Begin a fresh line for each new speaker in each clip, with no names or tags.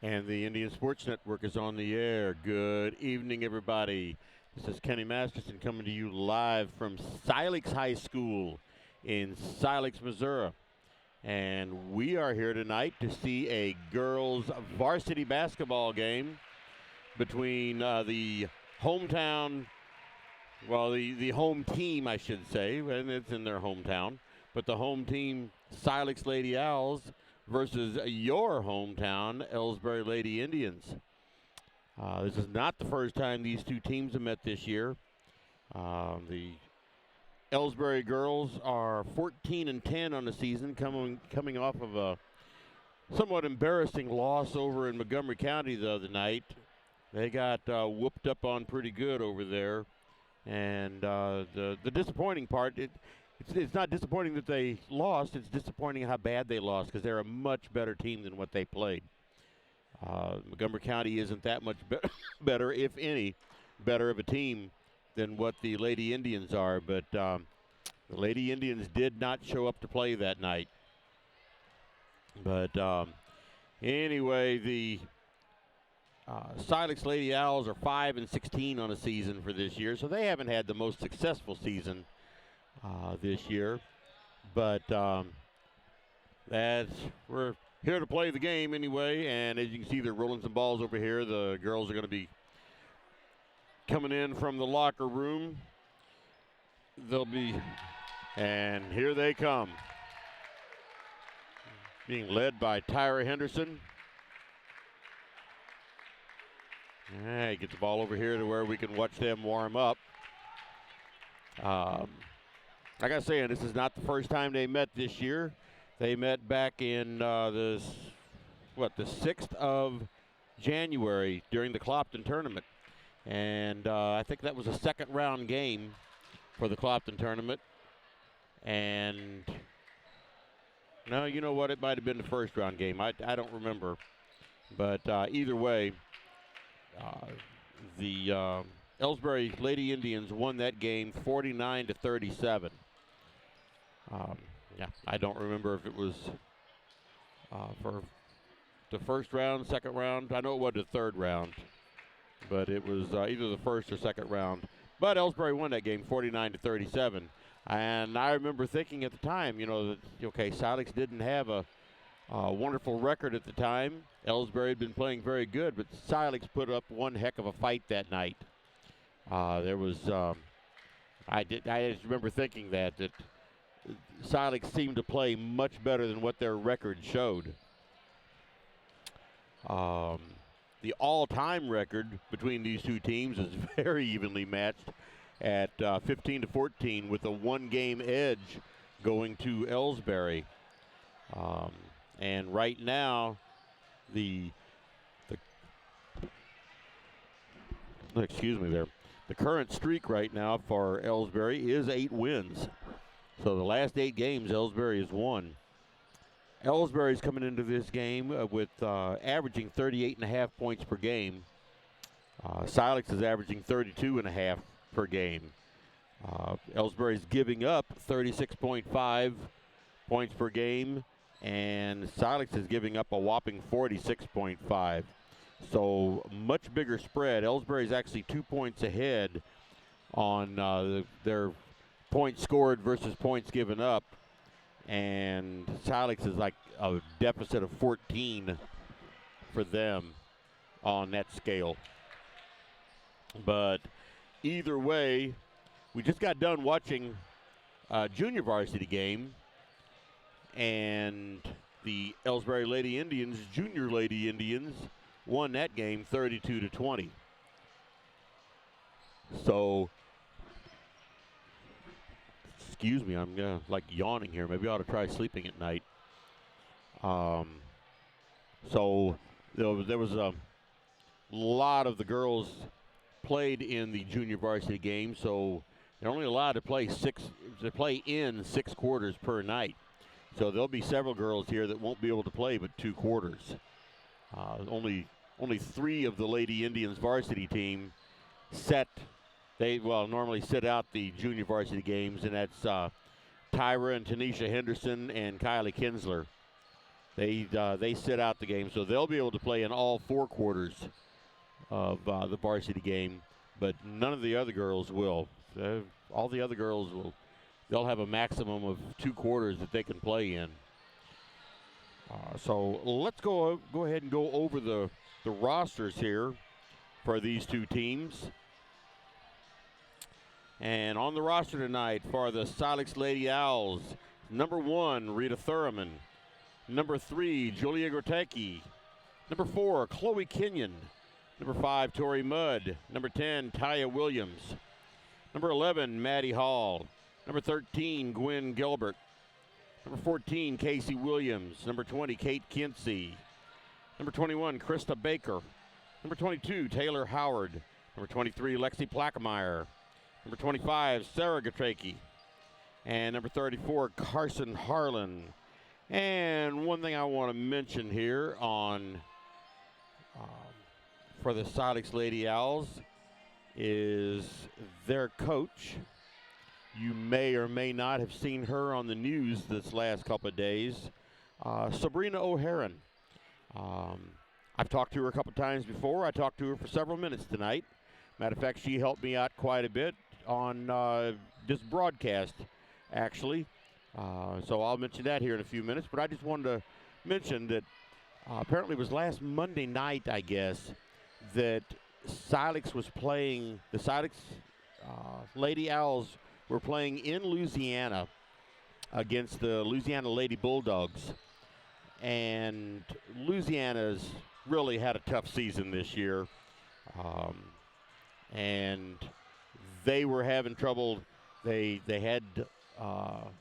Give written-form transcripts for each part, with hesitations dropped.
And the Indian Sports Network is on the air. Good evening, everybody. This is Kenny Masterson coming to you live from Silex High School in Silex, Missouri. And we are here tonight to see a girls' varsity basketball game between the hometown, the home team, I should say, and it's in their hometown, but the home team, Silex Lady Owls, versus your hometown, Elsberry Lady Indians. This is not the first time these two teams have met this year. The Elsberry girls are 14-10 on the season, coming off of a somewhat embarrassing loss over in Montgomery County the other night. They got whooped up on pretty good over there, and the disappointing part, it's not disappointing that they lost. It's disappointing how bad they lost because they're a much better team than what they played. Montgomery County isn't that much better, if any, better of a team than what the Lady Indians are. But the Lady Indians did not show up to play that night. But anyway, the Silex Lady Owls are 5-16 on the season for this year, so they haven't had the most successful season this year, but we're here to play the game anyway, and as you can see, they're rolling some balls over here. The girls are going to be coming in from the locker room. And here they come, being led by Tyra Henderson. All right, get the ball over here to where we can watch them warm up. Like I say, this is not the first time they met this year. They met back in the 6th of January during the Clopton tournament. And I think that was a second round game for the Clopton tournament. And no, you know what? It might have been the first round game. I don't remember. But either way, the Elsberry Lady Indians won that game 49-37. I don't remember if it was for the first round, second round. I know it was the third round, but it was either the first or second round. But Elsberry won that game 49-37. And I remember thinking at the time, that, Silex didn't have a wonderful record at the time. Elsberry had been playing very good, but Silex put up one heck of a fight that night. I just remember thinking that Silex seemed to play much better than what their record showed. The all-time record between these two teams is very evenly matched at 15-14, with a one-game edge going to Elsberry. And right now, the current streak right now for Elsberry is 8 wins. So the last 8 games, Elsberry has won. Elsberry's coming into this game with averaging 38.5 points per game. Silex is averaging 32.5 per game. Elsberry's giving up 36.5 points per game, and Silex is giving up a whopping 46.5. So much bigger spread. Elsberry's actually 2 points ahead on their points scored versus points given up, and Silex is like a deficit of 14 for them on that scale. But either way, we just got done watching a junior varsity game, and the Elsberry Lady Indians, junior Lady Indians, won that game 32-20. So, excuse me, I'm yawning here. Maybe I ought to try sleeping at night. So there was a lot of the girls played in the junior varsity game, so they're only allowed to play in 6 quarters per night. So there'll be several girls here that won't be able to play but 2 quarters. Only 3 of the Lady Indians varsity team normally sit out the junior varsity games, and that's Tyra and Tanisha Henderson and Kylie Kinsler. They sit out the game, so they'll be able to play in all 4 quarters of the varsity game, but none of the other girls will. All the other girls will. They'll have a maximum of 2 quarters that they can play in. So let's go ahead and go over the rosters here for these 2 teams. And on the roster tonight for the Silex Lady Owls, number 1, Rita Thurman. Number 3, Julia Grotecki. Number 4, Chloe Kenyon. Number 5, Tori Mudd. Number 10, Taya Williams. Number 11, Maddie Hall. Number 13, Gwen Gilbert. Number 14, Casey Williams. Number 20, Kate Kinsey. Number 21, Krista Baker. Number 22, Taylor Howard. Number 23, Lexi Plackmeyer. Number 25, Sarah Gatraki. And number 34, Carson Harlan. And one thing I want to mention here on for the Silex Lady Owls is their coach. You may or may not have seen her on the news this last couple of days, Sabrina O'Haron. I've talked to her a couple times before. I talked to her for several minutes tonight. Matter of fact, she helped me out quite a bit on this broadcast, actually. So I'll mention that here in a few minutes. But I just wanted to mention that apparently it was last Monday night, I guess, that Silex was playing, the Silex Lady Owls were playing in Louisiana against the Louisiana Lady Bulldogs. And Louisiana's really had a tough season this year. And they were having trouble. They had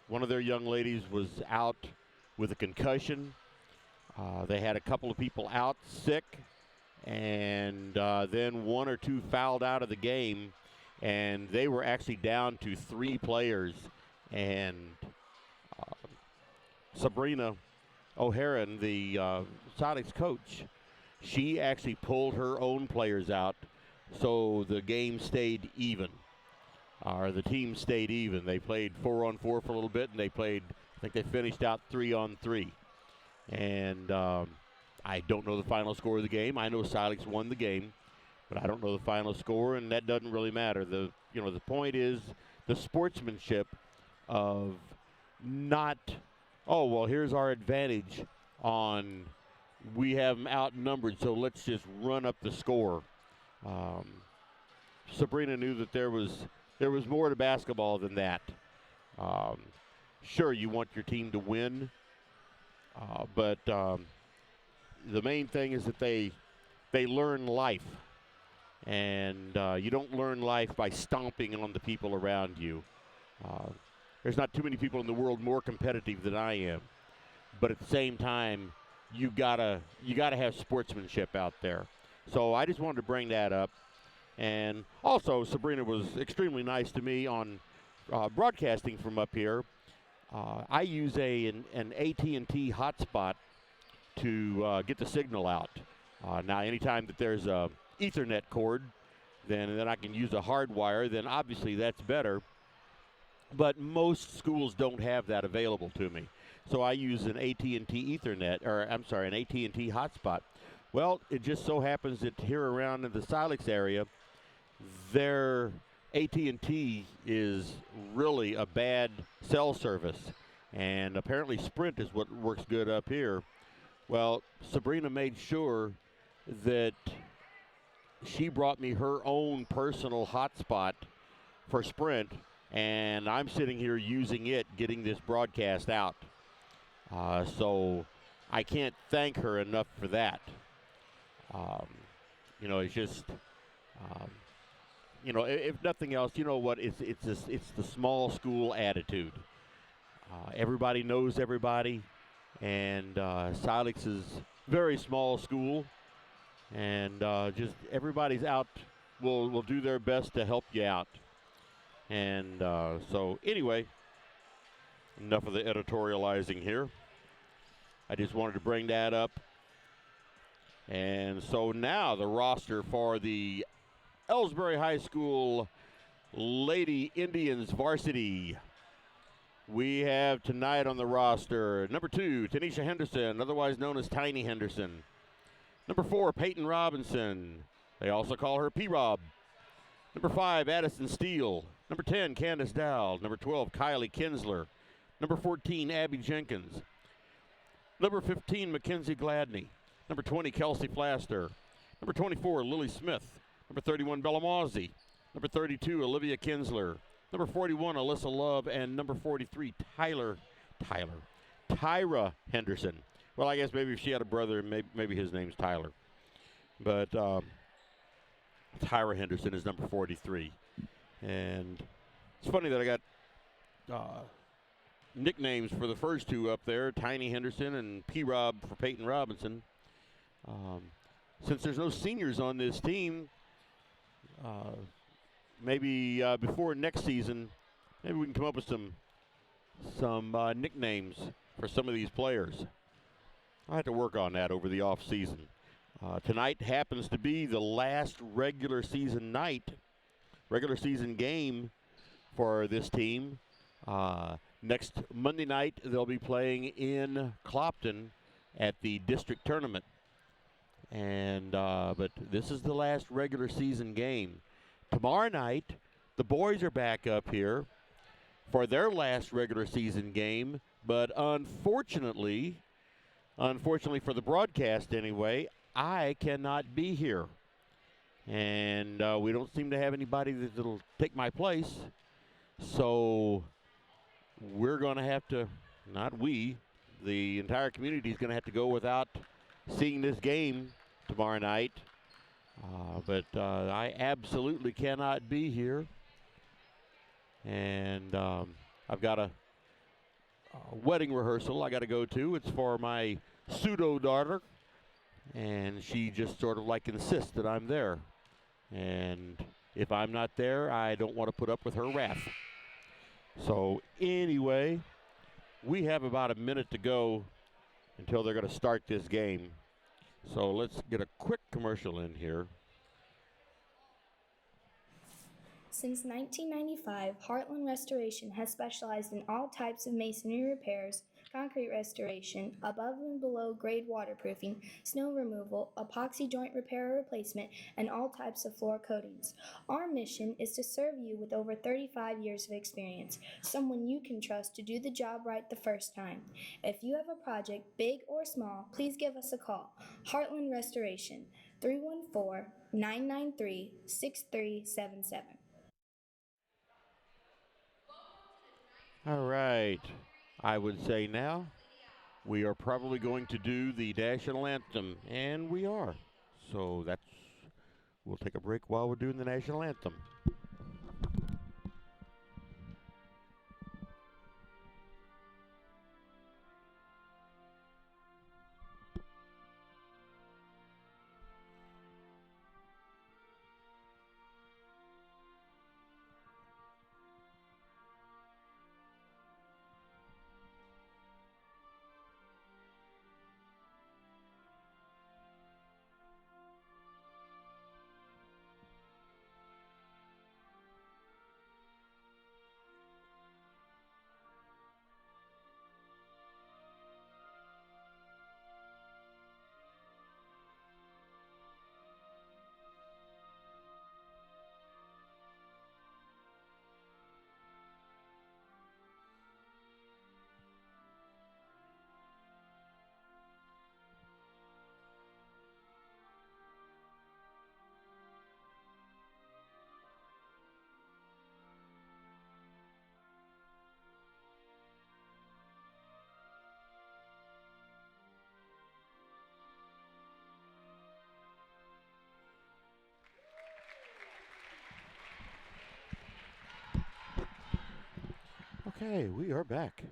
one of their young ladies was out with a concussion. They had a couple of people out sick, and then 1 or 2 fouled out of the game, and they were actually down to 3 players. And Sabrina O'Haron, the Silex coach, she actually pulled her own players out, so the game stayed even. Or the team stayed even. They played 4-on-4 for a little bit, and they played, I think they finished out 3-on-3. And I don't know the final score of the game. I know Silex won the game, but I don't know the final score, and that doesn't really matter. The point is the sportsmanship of not, oh, well, here's our advantage on, we have them outnumbered, so let's just run up the score. Sabrina knew that there was more to basketball than that. Sure, you want your team to win, but the main thing is that they learn life. And you don't learn life by stomping on the people around you. There's not too many people in the world more competitive than I am. But at the same time, you gotta have sportsmanship out there. So I just wanted to bring that up. And also, Sabrina was extremely nice to me on broadcasting from up here. I use an AT&T hotspot to get the signal out. Now, anytime that there's a Ethernet cord, then I can use a hard wire, then obviously that's better. But most schools don't have that available to me. So I use an AT&T Ethernet, or I'm sorry, an AT&T hotspot. Well, it just so happens that here around in the Silex area, their AT&T is really a bad cell service. And apparently Sprint is what works good up here. Well, Sabrina made sure that she brought me her own personal hotspot for Sprint, and I'm sitting here using it, getting this broadcast out. So I can't thank her enough for that. It's just, if nothing else, you know what? It's the small school attitude. Everybody knows everybody, and Silex is very small school, and just everybody's out. Will do their best to help you out. And so anyway, enough of the editorializing here. I just wanted to bring that up. And so now the roster for the Elsberry High School Lady Indians varsity. we have tonight on the roster number 2, Tanisha Henderson, otherwise known as Tiny Henderson. Number 4, Peyton Robinson. They also call her P-Rob. Number 5, Addison Steele. Number 10, Candace Dowd. Number 12, Kylie Kinsler. Number 14, Abby Jenkins. Number 15, Mackenzie Gladney. Number 20, Kelsey Flaster. Number 24, Lily Smith. Number 31, Bella Mawsey. Number 32, Olivia Kinsler. Number 41, Alyssa Love. And number 43, Tyra Henderson. Well, I guess maybe if she had a brother, maybe his name's Tyler. But Tyra Henderson is number 43. And it's funny that I got nicknames for the first two up there, Tiny Henderson and P-Rob for Peyton Robinson. Since there's no seniors on this team, maybe before next season, maybe we can come up with some nicknames for some of these players. I have to work on that over the off season. Tonight happens to be the last regular season game for this team. Next Monday night, they'll be playing in Clopton at the district tournament. And but this is the last regular season game. Tomorrow night, the boys are back up here for their last regular season game. But unfortunately for the broadcast anyway, I cannot be here. And we don't seem to have anybody that'll take my place. So we're going to have to, not we, the entire community is going to have to go without seeing this game tomorrow night. But I absolutely cannot be here. And I've got a wedding rehearsal I got to go to. It's for my pseudo daughter. And she just sort of like insists that I'm there. And if I'm not there, I don't want to put up with her wrath. So anyway, we have about a minute to go until they're going to start this game. So let's get a quick commercial in here.
Since 1995, Heartland Restoration has specialized in all types of masonry repairs, concrete restoration, above and below grade waterproofing, snow removal, epoxy joint repair or replacement, and all types of floor coatings. Our mission is to serve you with over 35 years of experience, someone you can trust to do the job right the first time. If you have a project, big or small, please give us a call. Heartland Restoration, 314-993-6377.
All right. I would say now we are probably going to do the national anthem, and we are. So we'll take a break while we're doing the national anthem. Okay, we are back.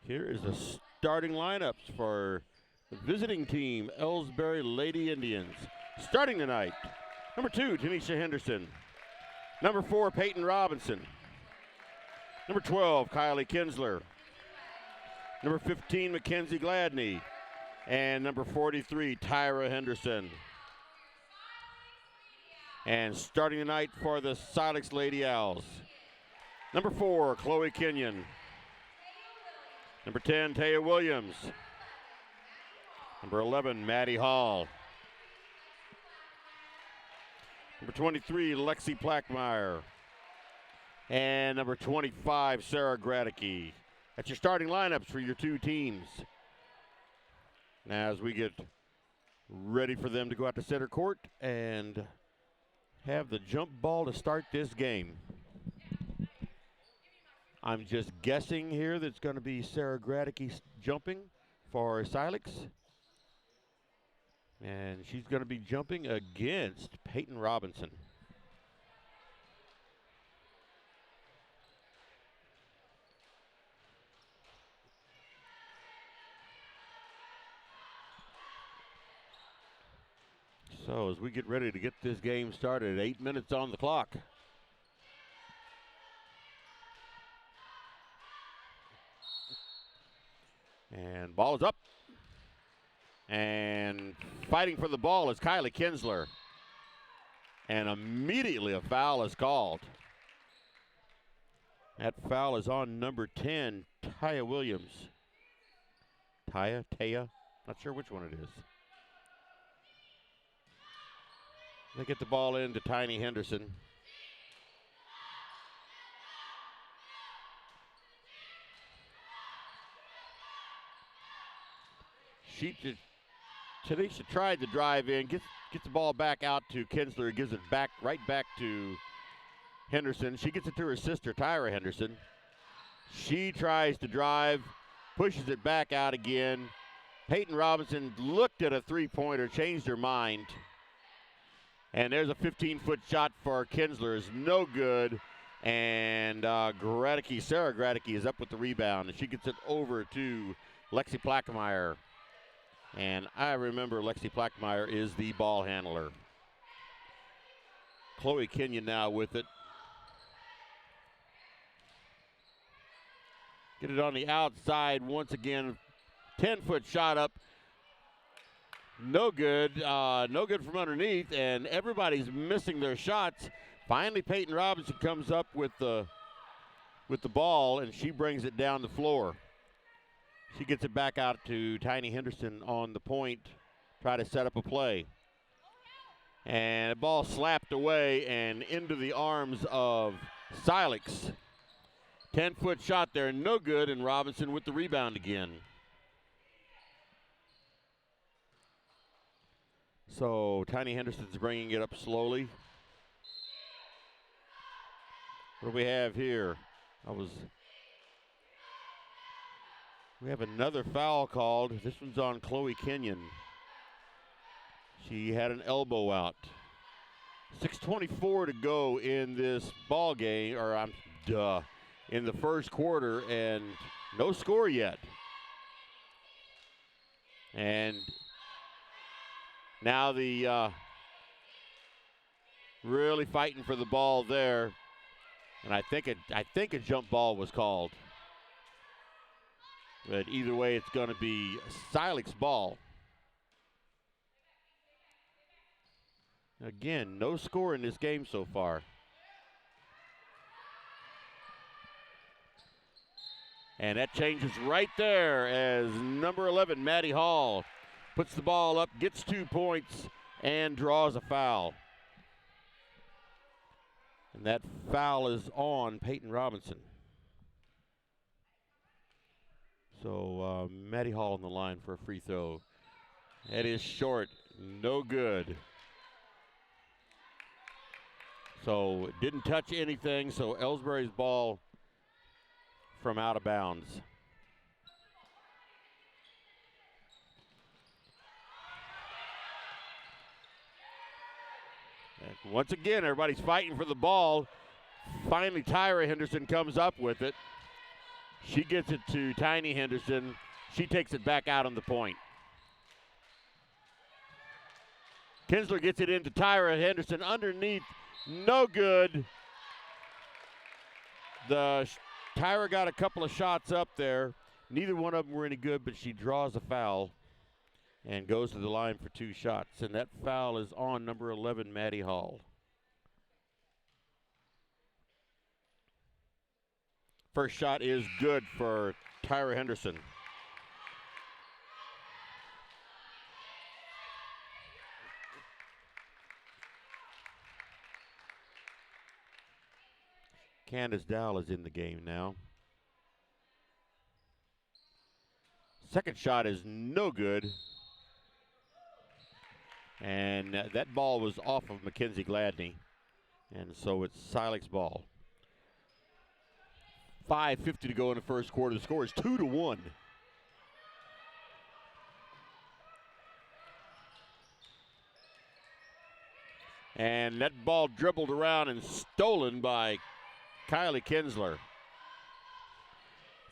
Here is the starting lineups for the visiting team, Elsberry Lady Indians. Starting tonight, number 2, Tanisha Henderson. Number 4, Peyton Robinson. Number 12, Kylie Kinsler. Number 15, Mackenzie Gladney. And number 43, Tyra Henderson. And starting tonight for the Silex Lady Owls, Number 4, Chloe Kenyon. Number 10, Taya Williams. Number 11, Maddie Hall. Number 23, Lexi Plackmeyer. And number 25, Sarah Gradicke. That's your starting lineups for your two teams. Now as we get ready for them to go out to center court and have the jump ball to start this game. I'm just guessing here that it's going to be Sarah Gradicke jumping for Silex. And she's going to be jumping against Peyton Robinson. So as we get ready to get this game started, 8 minutes on the clock. And ball is up. And fighting for the ball is Kylie Kinsler. And immediately a foul is called. That foul is on number 10, Taya Williams. Taya? Not sure which one it is. They get the ball into Tiny Henderson. Tanisha tried to drive in, gets the ball back out to Kinsler, gives it right back to Henderson. She gets it to her sister, Tyra Henderson. She tries to drive, pushes it back out again. Peyton Robinson looked at a three-pointer, changed her mind. And there's a 15-foot shot for Kinsler. It's no good. And Sarah Gradicke is up with the rebound. And she gets it over to Lexi Plackmeyer. And I remember Lexi Plackmeyer is the ball handler. Chloe Kenyon now with it. Get it on the outside once again. 10-foot shot up. No good. No good from underneath, and everybody's missing their shots. Finally, Peyton Robinson comes up with the ball, and she brings it down the floor. She gets it back out to Tiny Henderson on the point, try to set up a play. And the ball slapped away and into the arms of Silex. 10-foot shot there, no good, and Robinson with the rebound again. So Tiny Henderson's bringing it up slowly. What do we have here? We have another foul called. This one's on Chloe Kenyon. She had an elbow out. 6:24 to go in this ball game, in the first quarter, and no score yet. And now the really fighting for the ball there, and I think a jump ball was called. But either way, it's going to be Silex ball. Again, no score in this game so far. And that changes right there as number 11, Maddie Hall, puts the ball up, gets 2 points, and draws a foul. And that foul is on Peyton Robinson. So Maddie Hall on the line for a free throw. That is short, no good. So it didn't touch anything, so Elsberry's ball from out of bounds. And once again, everybody's fighting for the ball. Finally, Tyra Henderson comes up with it. She gets it to Tiny Henderson. She takes it back out on the point. Kinsler gets it into Tyra Henderson underneath. No good. Tyra got a couple of shots up there. Neither one of them were any good, but she draws a foul and goes to the line for 2 shots. And that foul is on number 11, Maddie Hall. First shot is good for Tyra Henderson. Candace Dowell is in the game now. Second shot is no good. And that ball was off of Mackenzie Gladney. And so it's Silex ball. 5:50 to go in the first quarter. The score is 2-1. And that ball dribbled around and stolen by Kylie Kinsler.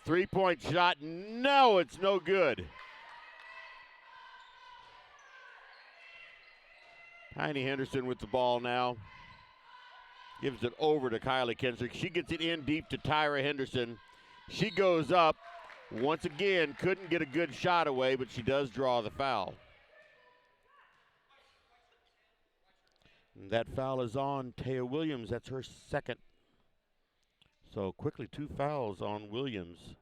Three-point shot. No, it's no good. Tiny Henderson with the ball now. Gives it over to Kylie Kinsler. She gets it in deep to Tyra Henderson. She goes up. Once again, couldn't get a good shot away, but she does draw the foul. And that foul is on Taya Williams. That's her second. So quickly 2 fouls on Williams.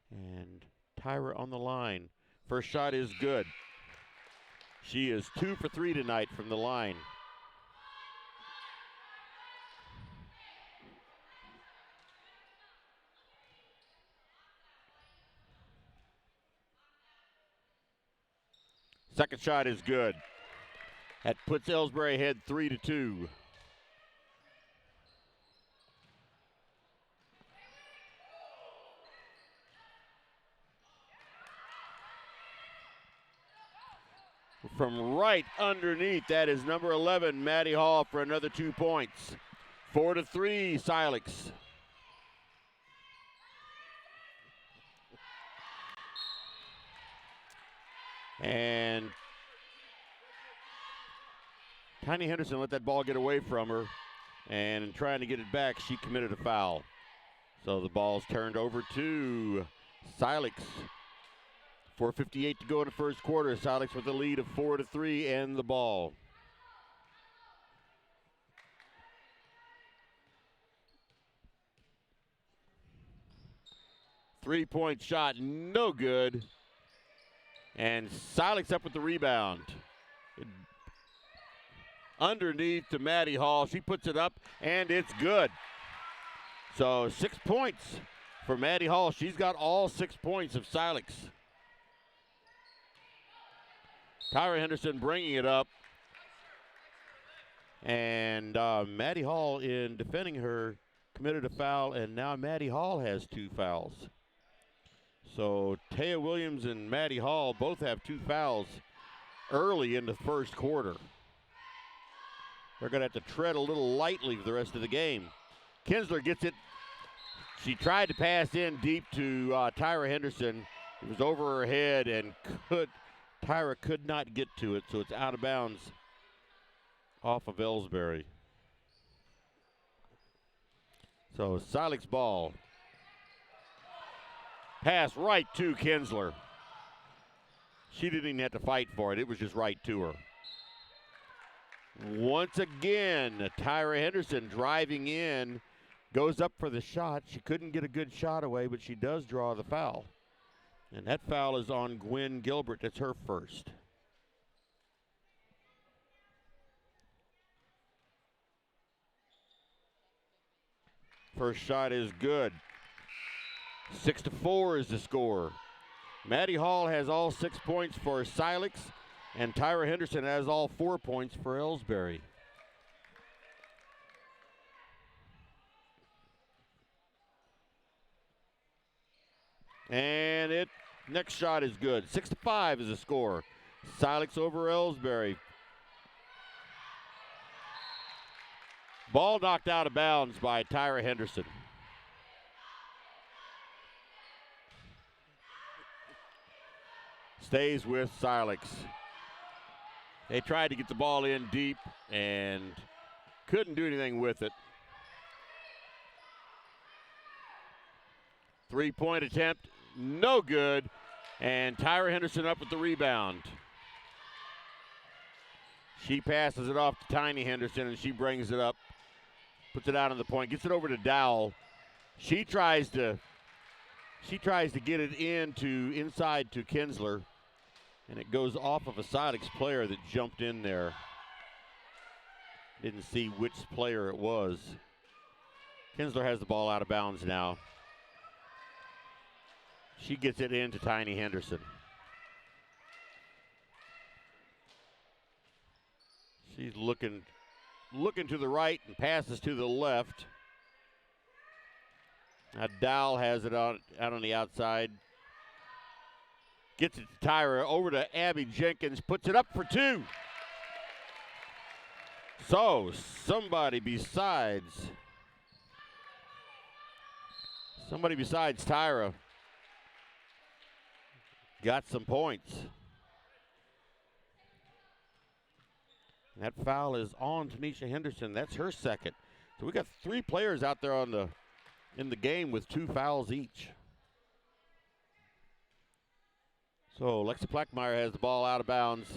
And Tyra on the line. First shot is good. She is 2 for 3 tonight from the line. Second shot is good. That puts Elsberry ahead 3-2. From right underneath, that is number 11, Maddie Hall, for another 2 points. 4-3, Silex. And Tiny Henderson let that ball get away from her, and in trying to get it back, she committed a foul. So the ball's turned over to Silex. 4:58 to go in the first quarter. Silex with a lead of 4-3 and the ball. Three-point shot, no good. And Silex up with the rebound. Underneath to Maddie Hall. She puts it up, and it's good. So 6 points for Maddie Hall. She's got all 6 points of Silex. Tyra Henderson bringing it up. And Maddie Hall, in defending her, committed a foul, and now Maddie Hall has 2 fouls. So Taya Williams and Maddie Hall both have 2 fouls early in the first quarter. They're going to have to tread a little lightly for the rest of the game. Kinsler gets it. She tried to pass in deep to Tyra Henderson. It was over her head, and Tyra could not get to it, so it's out of bounds off of Elsberry. So Silex ball. Pass right to Kinsler. She didn't even have to fight for it. It was just right to her. Once again, Tyra Henderson driving in, goes up for the shot. She couldn't get a good shot away, but she does draw the foul. And that foul is on Gwen Gilbert. That's her first. First shot is good. 6-4 is the score. Maddie Hall has all 6 points for Silex, and Tyra Henderson has all 4 points for Elsberry. And next shot is good. 6-5 is the score. Silex over Elsberry. Ball knocked out of bounds by Tyra Henderson. Stays with Silex. They tried to get the ball in deep and couldn't do anything with it. 3-point attempt, no good. And Tyra Henderson up with the rebound. She passes it off to Tiny Henderson, and she brings it up, puts it out on the point, gets it over to Dowell. She tries to get it inside to Kinsler, and it goes off of a Silex player that jumped in there. Didn't see which player it was. Kinsler has the ball out of bounds now. She gets it into Tiny Henderson. She's looking to the right and passes to the left. Now Dowell has it out on the outside. Gets it to Tyra, over to Abby Jenkins, puts it up for two. So somebody besides Tyra got some points. That foul is on Tanisha Henderson. That's her second. So we got 3 players out there in the game with 2 fouls each. So Lexi Plackmeyer has the ball out of bounds.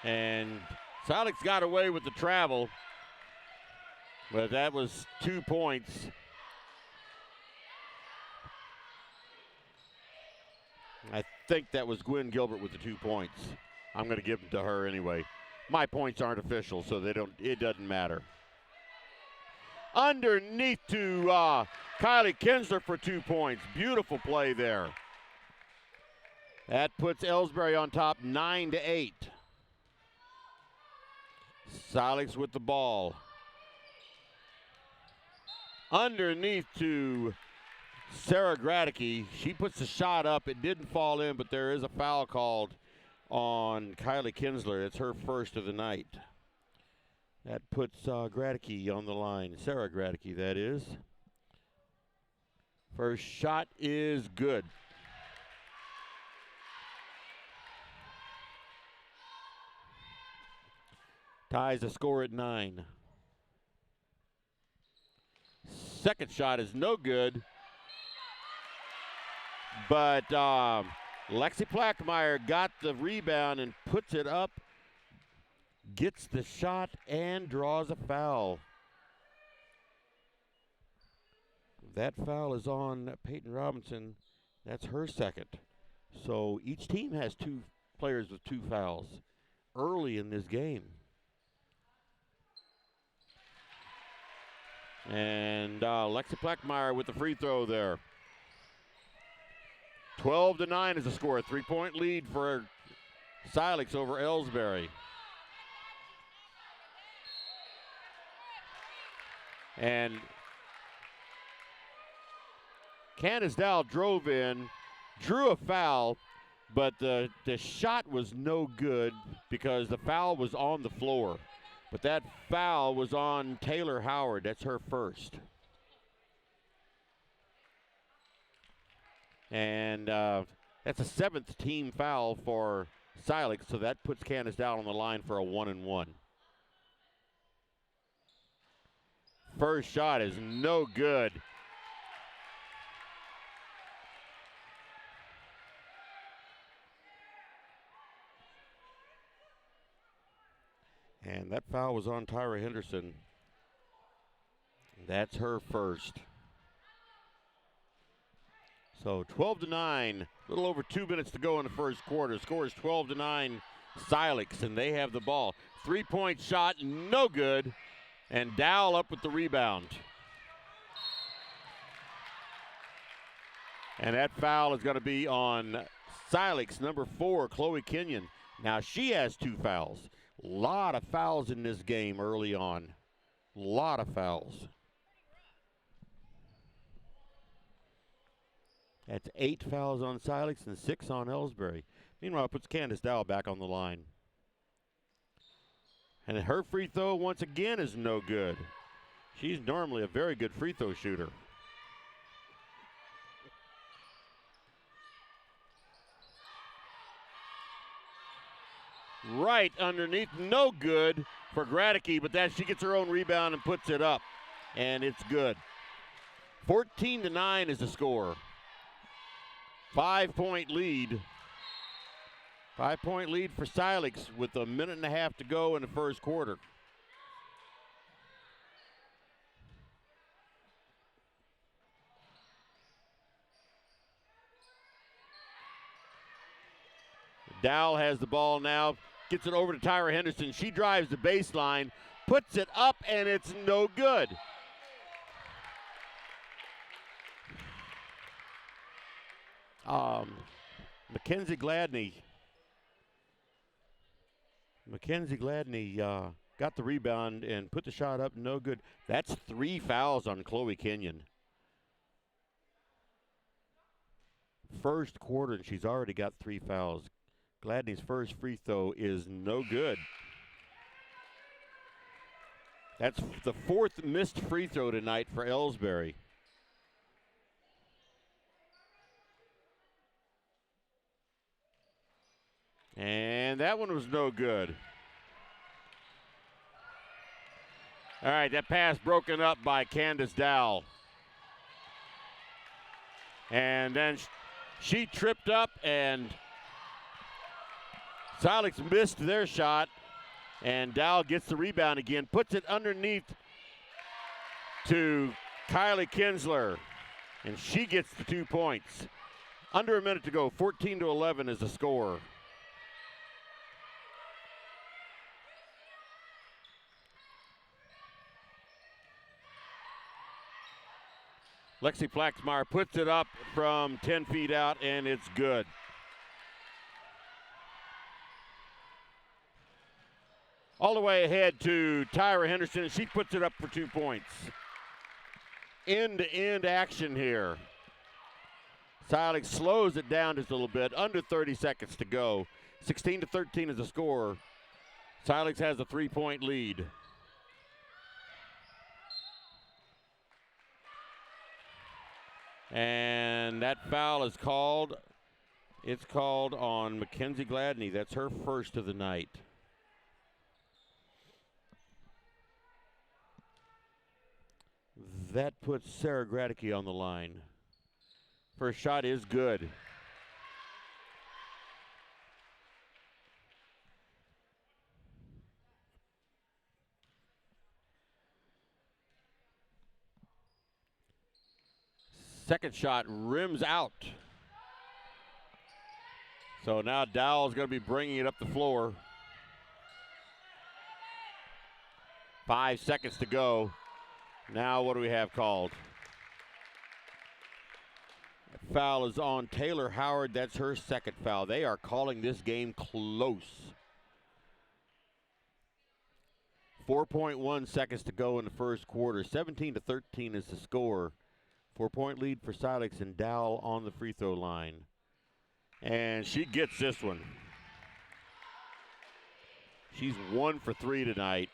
And Silex got away with the travel, but that was 2 points. I think that was Gwen Gilbert with the 2 points. I'm going to give them to her anyway. My points aren't official, so it doesn't matter. Underneath to Kylie Kinsler for 2 points. Beautiful play there. That puts Elsberry on top 9-8. Silex with the ball. Underneath to Sarah Gradicke. She puts the shot up. It didn't fall in, but there is a foul called on Kylie Kinsler. It's her first of the night. That puts Gradicke on the line. Sarah Gradicke, that is. First shot is good. Ties the score at 9. Second shot is no good. But Lexi Plackmeyer got the rebound and puts it up, gets the shot, and draws a foul. That foul is on Peyton Robinson. That's her second. So each team has 2 players with 2 fouls early in this game. And Lexi Plackmeyer with the free throw there. 12-9 is the score. 3-point lead for Silex over Elsberry. And Candace Dowell drove in, drew a foul, but the shot was no good because the foul was on the floor. But that foul was on Taylor Howard. That's her first. And that's a 7th team foul for Silex, so that puts Candace Dowell on the line for a 1-and-1. First shot is no good. And that foul was on Tyra Henderson. That's her first. So 12-9, a little over 2 minutes to go in the first quarter. Score is 12-9 Silex, and they have the ball. 3-point shot, no good. And Dowell up with the rebound. And that foul is going to be on Silex, number 4, Chloe Kenyon. Now she has 2 fouls. A lot of fouls in this game early on. A lot of fouls. That's 8 fouls on Silex and 6 on Elsberry. Meanwhile, it puts Candace Dowell back on the line. And her free throw, once again, is no good. She's normally a very good free throw shooter. Right underneath, no good for Gradicke, but she gets her own rebound and puts it up, and it's good. 14-9 is the score. 5-point lead 5-point lead for Silex with a minute and a half to go in the first quarter. Dowell has the ball now, gets it over to Tyra Henderson. She drives the baseline, puts it up, and it's no good. Mackenzie Gladney got the rebound and put the shot up, no good. That's 3 fouls on Chloe Kenyon. First quarter, and she's already got 3 fouls. Gladney's first free throw is no good. That's the 4th missed free throw tonight for Elsberry. And that one was no good. All right, that pass broken up by Candace Dowell. And then she tripped up, and Silex missed their shot. And Dowell gets the rebound again, puts it underneath to Kylie Kinsler. And she gets the 2 points. Under a minute to go, 14-11 is the score. Lexi Flaxmeyer puts it up from 10 feet out, and it's good. All the way ahead to Tyra Henderson, and she puts it up for 2 points. End-to-end action here. Silex slows it down just a little bit, under 30 seconds to go. 16-13 is the score. Silex has a 3-point lead. And that foul is called. It's called on Mackenzie Gladney. That's her first of the night. That puts Sarah Gradicke on the line. First shot is good. Second shot rims out. So now Dowell's going to be bringing it up the floor. 5 seconds to go. Now what do we have called? That foul is on Taylor Howard. That's her second foul. They are calling this game close. 4.1 seconds to go in the first quarter. 17-13 is the score. 4-point lead for Silex, and Dowell on the free throw line. And she gets this one. She's 1 for 3 tonight.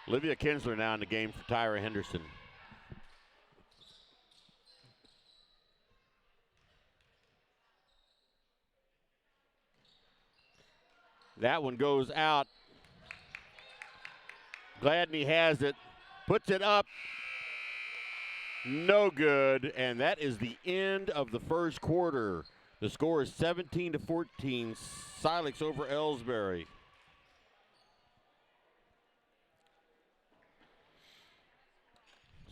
Olivia Kinsler now in the game for Tyra Henderson. That one goes out. Gladney has it, puts it up. No good, and that is the end of the first quarter. The score is 17-14, Silex over Elsberry.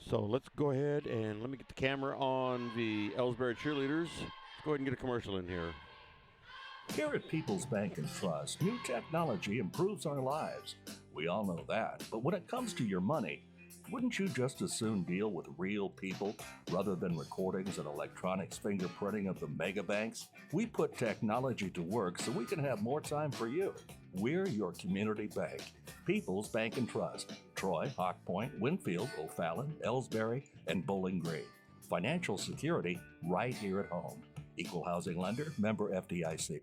So let's go ahead and let me get the camera on the Elsberry cheerleaders. Let's go ahead and get a commercial in here.
Here at People's Bank and Trust, new technology improves our lives. We all know that, but when it comes to your money, wouldn't you just as soon deal with real people rather than recordings and electronics fingerprinting of the mega banks? We put technology to work so we can have more time for you. We're your community bank. People's Bank and Trust. Troy, Hawk Point, Winfield, O'Fallon, Elsberry, and Bowling Green. Financial security right here at home. Equal housing lender, member FDIC.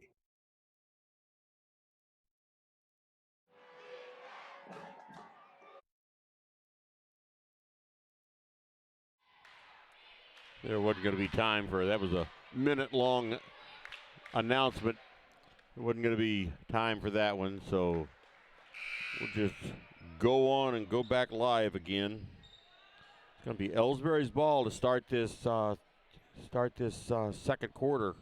There wasn't going to be time for that. Was a minute-long announcement. There wasn't going to be time for that one, so we'll just go on and go back live again. It's going to be Elsberry's ball to start this second quarter.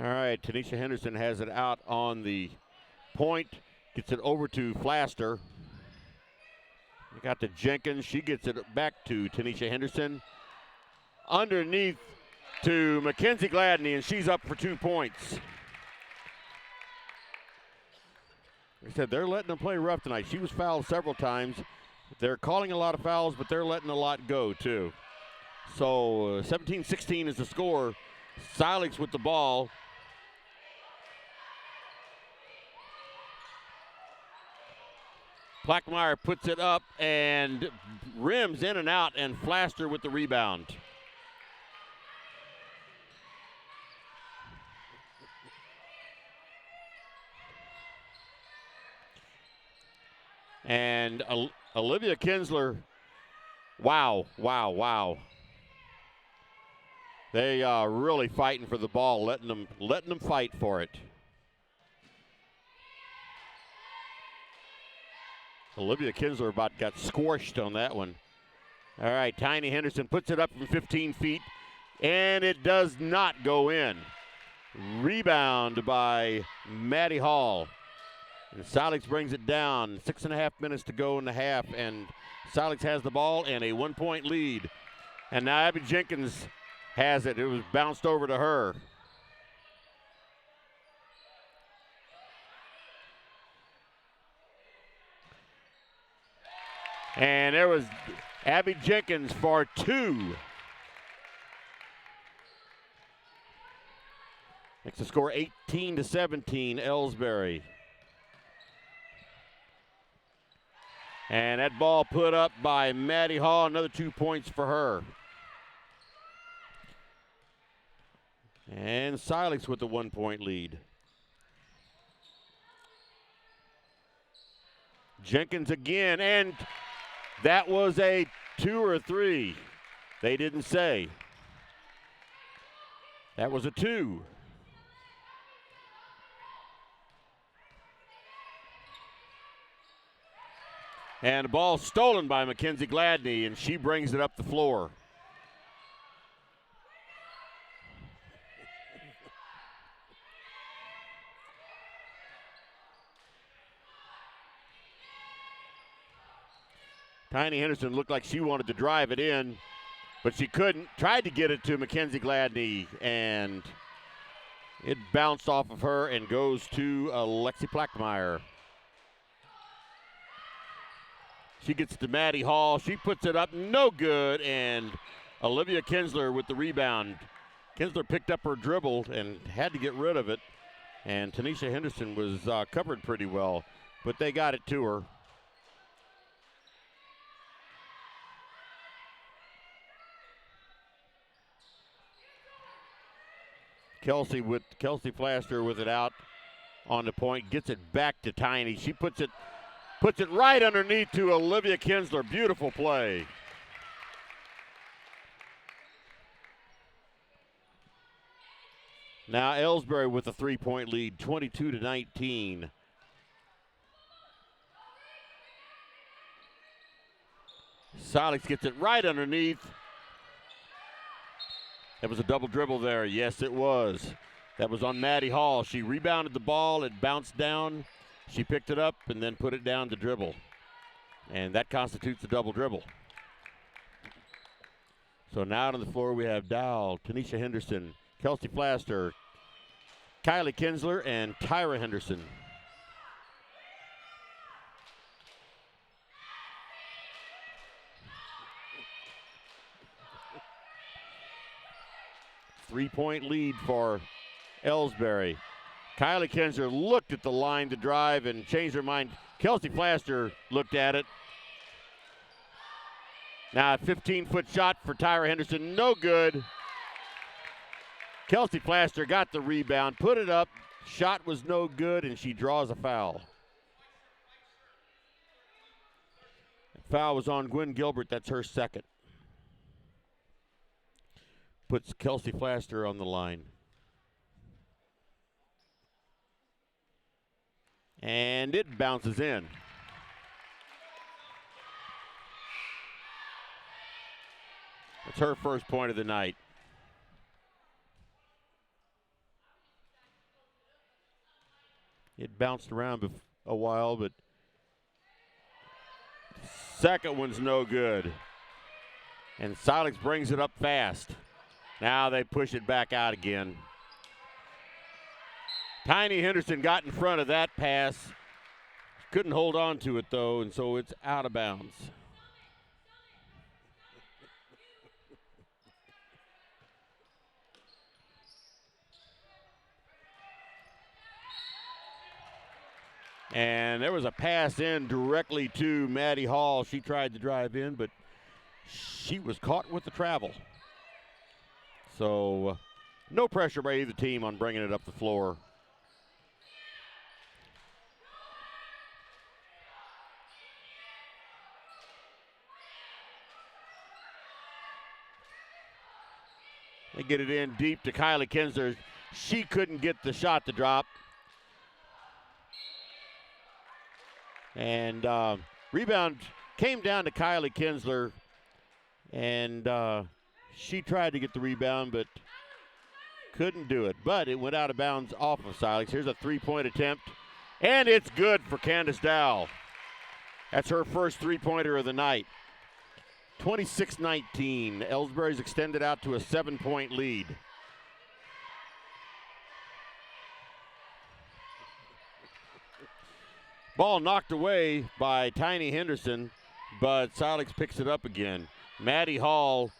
All right, Tanisha Henderson has it out on the point, gets it over to Flaster. We got to Jenkins. She gets it back to Tanisha Henderson. Underneath to Mackenzie Gladney, and she's up for 2 points. Like I said, they're letting them play rough tonight. She was fouled several times. They're calling a lot of fouls, but they're letting a lot go, too. So 17-16 is the score. Silex with the ball. Plackmeyer puts it up and rims in and out, and Flaster with the rebound. And Olivia Kinsler, wow. They are really fighting for the ball, letting them fight for it. Olivia Kinsler about got squashed on that one. All right, Tiny Henderson puts it up from 15 feet, and it does not go in. Rebound by Maddie Hall. And Silex brings it down. 6.5 minutes to go in the half, and Silex has the ball and a 1-point lead. And now Abby Jenkins has it. It was bounced over to her. And there was Abby Jenkins for 2. Makes the score 18-17, Elsberry. And that ball put up by Maddie Hall, another 2 points for her. And Silex with the 1-point lead. Jenkins again, and that was a 2 or 3. They didn't say. That was a 2. And the ball stolen by Mackenzie Gladney, and she brings it up the floor. Tiny Henderson looked like she wanted to drive it in, but she couldn't. Tried to get it to Mackenzie Gladney, and it bounced off of her and goes to Lexi Plackmeyer. She gets to Maddie Hall. She puts it up, no good, and Olivia Kinsler with the rebound. Kinsler picked up her dribble and had to get rid of it, and Tanisha Henderson was covered pretty well, but they got it to her. Kelsey Flaster with it out on the point, gets it back to Tiny. She puts it right underneath to Olivia Kinsler. Beautiful play. Now Elsberry with a 3-point lead, 22-19. Silex gets it right underneath. That was a double dribble there. Yes, it was. That was on Maddie Hall. She rebounded the ball. It bounced down. She picked it up and then put it down to dribble. And that constitutes a double dribble. So now out on the floor we have Dowell, Tanisha Henderson, Kelsey Flaster, Kylie Kinsler, and Tyra Henderson. Three-point lead for Elsberry. Kylie Kinsler looked at the line to drive and changed her mind. Kelsey Flaster looked at it. Now a 15-foot shot for Tyra Henderson, no good. Kelsey Flaster got the rebound, put it up. Shot was no good, and she draws a foul. The foul was on Gwen Gilbert. That's her second. Puts Kelsey Flaster on the line. And it bounces in. It's her first point of the night. It bounced around a while, but second one's no good. And Silex brings it up fast. Now they push it back out again. Tiny Henderson got in front of that pass. Couldn't hold on to it, though, and so it's out of bounds. And there was a pass in directly to Maddie Hall. She tried to drive in, but she was caught with the travel. So no pressure by either team on bringing it up the floor. They get it in deep to Kylie Kinsler. She couldn't get the shot to drop. And rebound came down to Kylie Kinsler. And she tried to get the rebound, but couldn't do it. But it went out of bounds off of Silex. Here's a three-point attempt. And it's good for Candace Dow. That's her first three-pointer of the night. 26-19. Elsberry's extended out to a 7-point lead. Ball knocked away by Tiny Henderson, but Silex picks it up again. Maddie Hall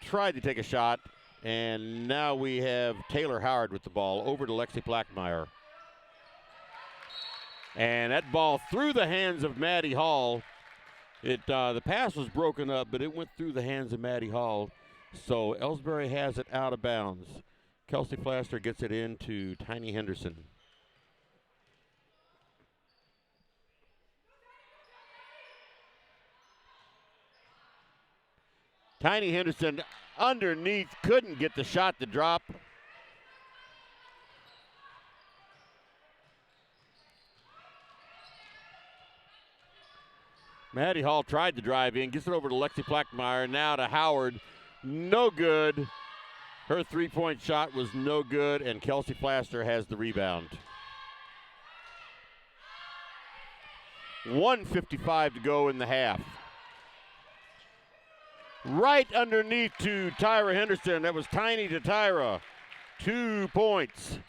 tried to take a shot, and now we have Taylor Howard with the ball over to Lexi Plackmeyer. And that ball through the hands of Maddie Hall. The pass was broken up, but it went through the hands of Maddie Hall. So Elsberry has it out of bounds. Kelsey Flaster gets it into Tiny Henderson. Tiny Henderson underneath, couldn't get the shot to drop. Maddie Hall tried to drive in, gets it over to Lexi Plackmeyer, now to Howard. No good. Her three-point shot was no good, and Kelsey Flaster has the rebound. 1:55 to go in the half. Right underneath to Tyra Henderson. That was Tiny to Tyra. 2 points.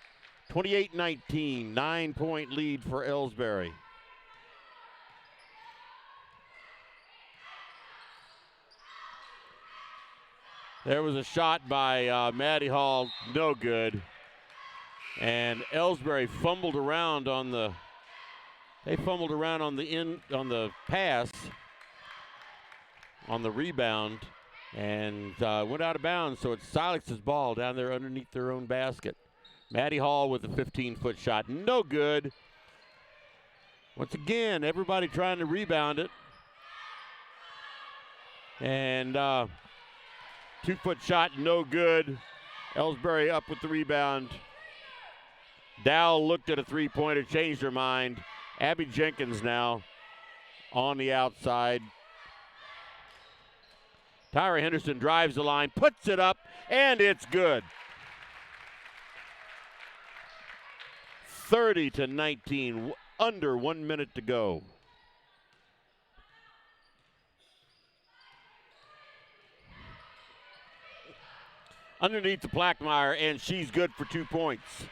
28-19. 9-point lead for Elsberry. There was a shot by Maddie Hall. No good. And Elsberry fumbled around on the pass, on the rebound, and went out of bounds. So it's Silex's ball down there underneath their own basket. Maddie Hall with a 15-foot shot. No good. Once again, everybody trying to rebound it. And 2-foot shot, no good. Elsberry up with the rebound. Dow looked at a three-pointer, changed her mind. Abby Jenkins now on the outside. Tyra Henderson drives the line, puts it up, and it's good. 30-19, under 1 minute to go. Underneath the Plackmeyer, and she's good for 2 points.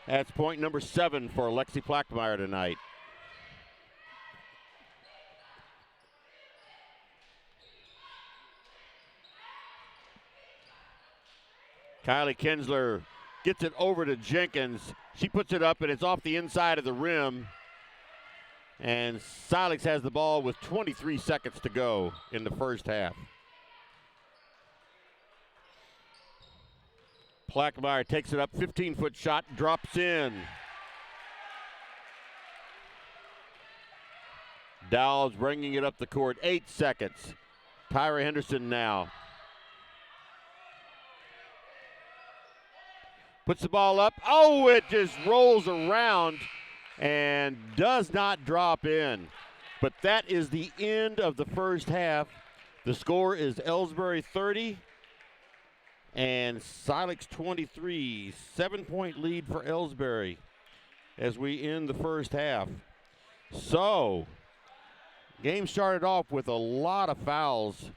That's point number 7 for Lexi Plackmeyer tonight. Kylie Kinsler gets it over to Jenkins. She puts it up, and it's off the inside of the rim. And Silex has the ball with 23 seconds to go in the first half. Plackmeyer takes it up, 15-foot shot, drops in. Dowell's bringing it up the court, 8 seconds. Tyra Henderson now. Puts the ball up. Oh, it just rolls around and does not drop in. But that is the end of the first half. The score is Elsberry 30, And Silex 23, 7-point lead for Elsberry as we end the first half. So, game started off with a lot of fouls.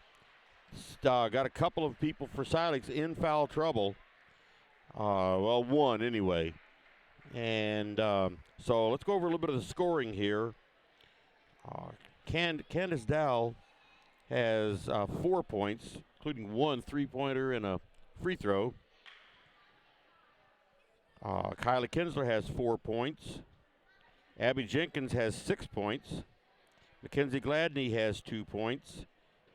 Got a couple of people for Silex in foul trouble. Well, one anyway. And so let's go over a little bit of the scoring here. Candace Dow has 4 points, including one three-pointer and a free throw. Kylie Kinsler has 4 points. Abby Jenkins has 6 points. Mackenzie Gladney has 2 points.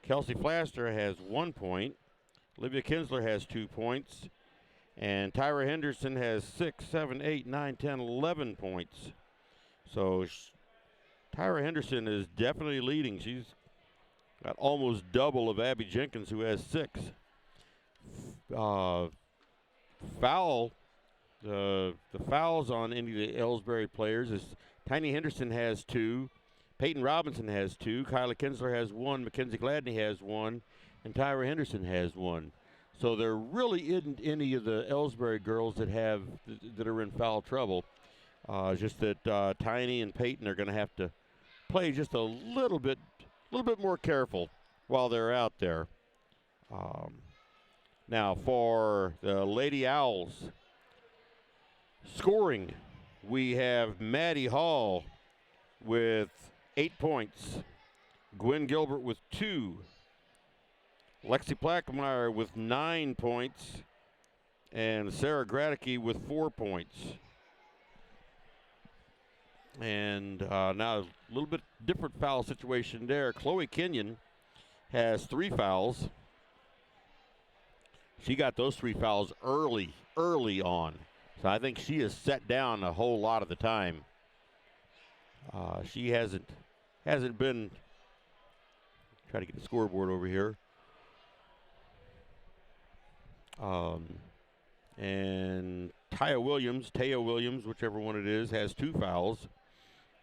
Kelsey Flaster has 1 point. Olivia Kinsler has 2 points. And Tyra Henderson has 6, 7, 8, 9, 10, 11 points. So Tyra Henderson is definitely leading. She's got almost double of Abby Jenkins, who has 6. The fouls on any of the Elsberry players is Tiny Henderson has 2. Peyton Robinson has 2. Kyla Kinsler has 1. Mackenzie Gladney has 1. And Tyra Henderson has 1. So there really isn't any of the Elsberry girls that are in foul trouble. Just that Tiny and Peyton are going to have to play just a little bit more careful while they're out there. Now for the Lady Owls, scoring, we have Maddie Hall with 8 points, Gwen Gilbert with 2, Lexi Plackmeyer with 9 points, and Sarah Gradicke with 4 points. And now a little bit different foul situation there. Chloe Kenyon has 3 fouls. She got those 3 fouls early on. So I think she is set down a whole lot of the time. She hasn't been. Try to get the scoreboard over here. And Taya Williams, whichever one it is, has 2 fouls.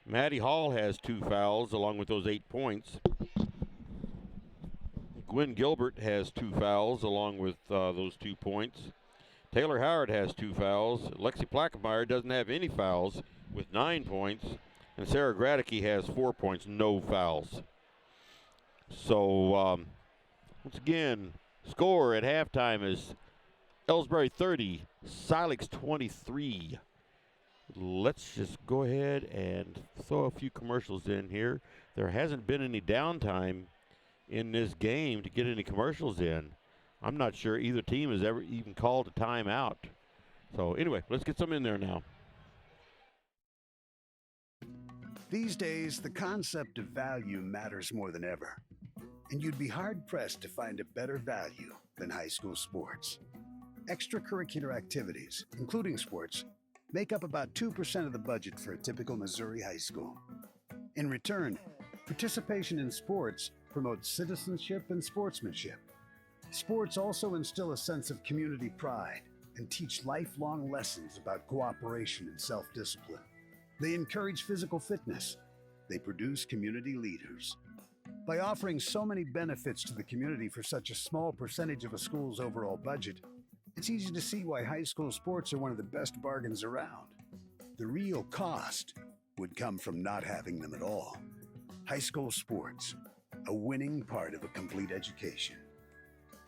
Maddie Hall has 2 fouls along with those 8 points. Gwen Gilbert has 2 fouls along with those 2 points. Taylor Howard has 2 fouls. Lexi Plackmeyer doesn't have any fouls with 9 points. And Sarah Gradicke has 4 points, no fouls. So, once again, score at halftime is Elsberry 30, Silex 23. Let's just go ahead and throw a few commercials in here. There hasn't been any downtime in this game to get any commercials in. I'm not sure either team has ever even called a timeout. So anyway, let's get some in there now.
These days, the concept of value matters more than ever. And you'd be hard-pressed to find a better value than high school sports. Extracurricular activities, including sports, make up about 2% of the budget for a typical Missouri high school. In return, participation in sports promotes citizenship and sportsmanship. Sports also instill a sense of community pride and teach lifelong lessons about cooperation and self-discipline. They encourage physical fitness. They produce community leaders. By offering so many benefits to the community for such a small percentage of a school's overall budget, it's easy to see why high school sports are one of the best bargains around. The real cost would come from not having them at all. High school sports, a winning part of a complete education.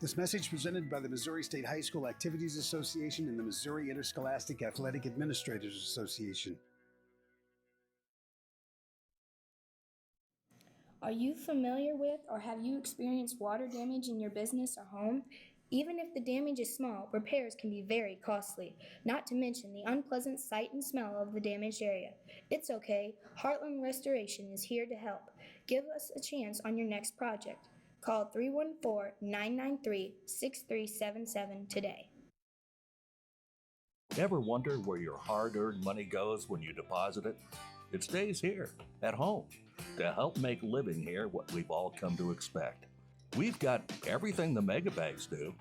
This message presented by the Missouri State High School Activities Association and the Missouri Interscholastic Athletic Administrators Association.
Are you familiar with or have you experienced water damage in your business or home? Even if the damage is small, repairs can be very costly, not to mention the unpleasant sight and smell of the damaged area. It's okay, Heartland Restoration is here to help. Give us a chance on your next project. Call 314-993-6377 today.
Ever wonder where your hard-earned money goes when you deposit it? It stays here, at home, to help make living here what we've all come to expect. We've got everything the megabags do,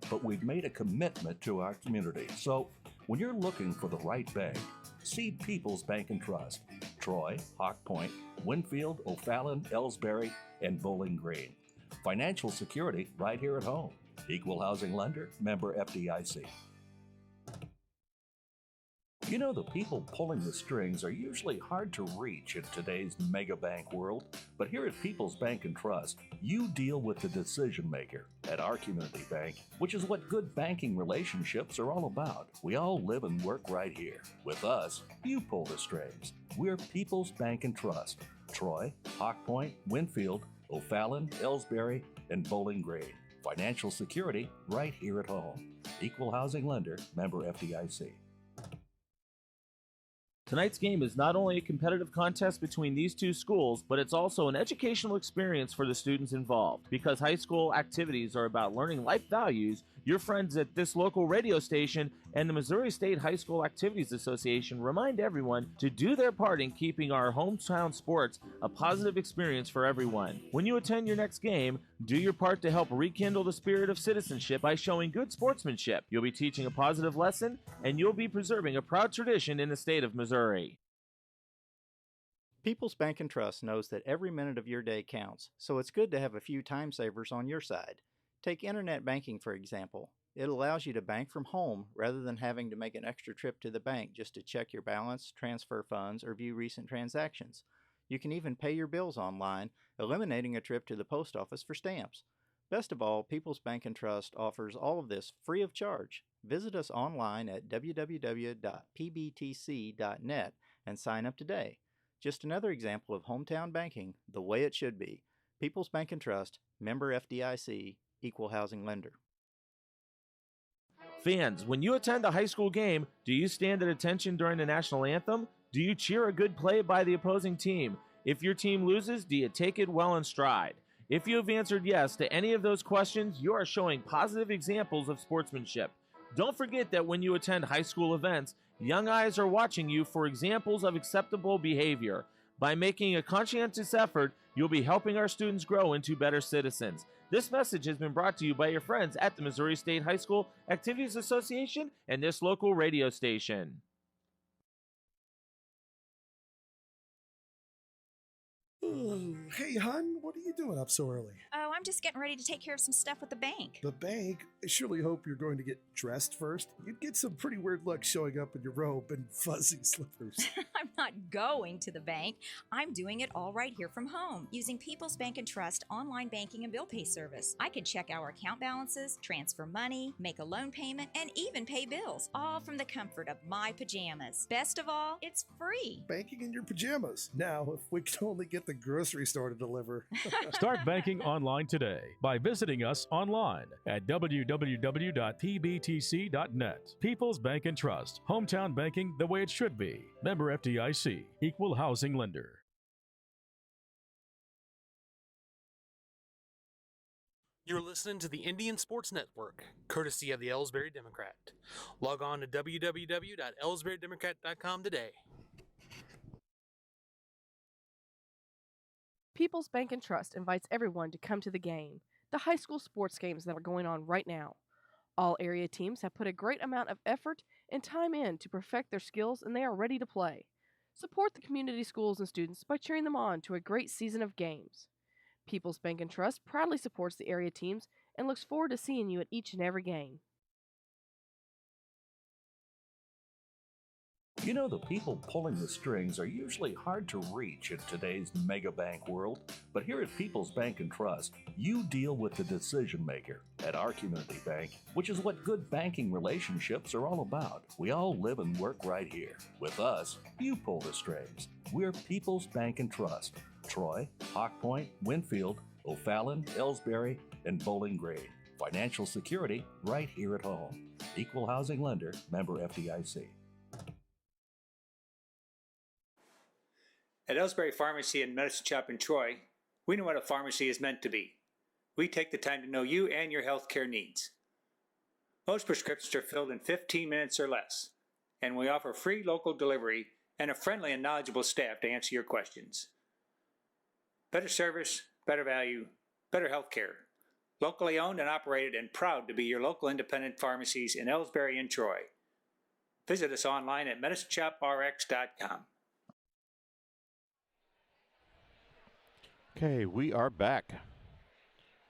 but we've made a commitment to our community. So when you're looking for the right bank, see People's Bank and Trust, Troy, Hawk Point, Winfield, O'Fallon, Elsberry, and Bowling Green. Financial security right here at home. Equal housing lender, member FDIC. You know, the people pulling the strings are usually hard to reach in today's mega bank world, but here at People's Bank and Trust, you deal with the decision maker. At our community bank, which is what good banking relationships are all about, we all live and work right here. With us, you pull the strings. We're People's Bank and Trust. Troy, Hawk Point, Winfield, O'Fallon, Elsberry, and Bowling Green. Financial security right here at home. Equal housing lender, member FDIC.
Tonight's game is not only a competitive contest between these two schools, but it's also an educational experience for the students involved. Because high school activities are about learning life values, your friends at this local radio station and the Missouri State High School Activities Association remind everyone to do their part in keeping our hometown sports a positive experience for everyone. When you attend your next game, do your part to help rekindle the spirit of citizenship by showing good sportsmanship. You'll be teaching a positive lesson, and you'll be preserving a proud tradition in the state of Missouri.
People's Bank and Trust knows that every minute of your day counts, so it's good to have a few time savers on your side. Take internet banking, for example. It allows you to bank from home rather than having to make an extra trip to the bank just to check your balance, transfer funds, or view recent transactions. You can even pay your bills online, eliminating a trip to the post office for stamps. Best of all, People's Bank and Trust offers all of this free of charge. Visit us online at www.pbtc.net and sign up today. Just another example of hometown banking the way it should be. People's Bank and Trust, member FDIC, equal housing lender.
Fans, when you attend a high school game, do you stand at attention during the national anthem? Do you cheer a good play by the opposing team? If your team loses, do you take it well in stride? If you have answered yes to any of those questions, you are showing positive examples of sportsmanship. Don't forget that when you attend high school events, young eyes are watching you for examples of acceptable behavior. By making a conscientious effort, you'll be helping our students grow into better citizens. This message has been brought to you by your friends at the Missouri State High School Activities Association and this local radio station.
Hey, hon, what are you doing up so early?
Oh, I'm just getting ready to take care of some stuff with the bank.
The bank? I surely hope you're going to get dressed first. You'd get some pretty weird luck showing up in your robe and fuzzy slippers.
I'm not going to the bank. I'm doing it all right here from home, using People's Bank and Trust online banking and bill pay service. I can check our account balances, transfer money, make a loan payment, and even pay bills, all from the comfort of my pajamas. Best of all, it's free.
Banking in your pajamas. Now, if we could only get the grocery store to deliver.
Start banking online today by visiting us online at www.pbtc.net. People's Bank and Trust. Hometown banking the way it should be. Member FDIC. Equal housing lender.
You're listening to the Indian Sports Network, courtesy of the Elsberry Democrat. Log on to www.elsberrydemocrat.com today.
People's Bank and Trust invites everyone to come to the game, the high school sports games that are going on right now. All area teams have put a great amount of effort and time in to perfect their skills, and they are ready to play. Support the community schools and students by cheering them on to a great season of games. People's Bank and Trust proudly supports the area teams and looks forward to seeing you at each and every game.
You know, the people pulling the strings are usually hard to reach in today's mega bank world, but here at People's Bank and Trust, you deal with the decision maker. At our community bank, which is what good banking relationships are all about, we all live and work right here. With us, you pull the strings. We're People's Bank and Trust. Troy, Hawk Point, Winfield, O'Fallon, Elsberry, and Bowling Green. Financial security right here at home. Equal housing lender, member FDIC.
At Elsberry Pharmacy and Medicine Shop in Troy, we know what a pharmacy is meant to be. We take the time to know you and your healthcare needs. Most prescriptions are filled in 15 minutes or less, and we offer free local delivery and a friendly and knowledgeable staff to answer your questions. Better service, better value, better healthcare. Locally owned and operated and proud to be your local independent pharmacies in Elsberry and Troy. Visit us online at medicineshoprx.com.
Okay, we are back.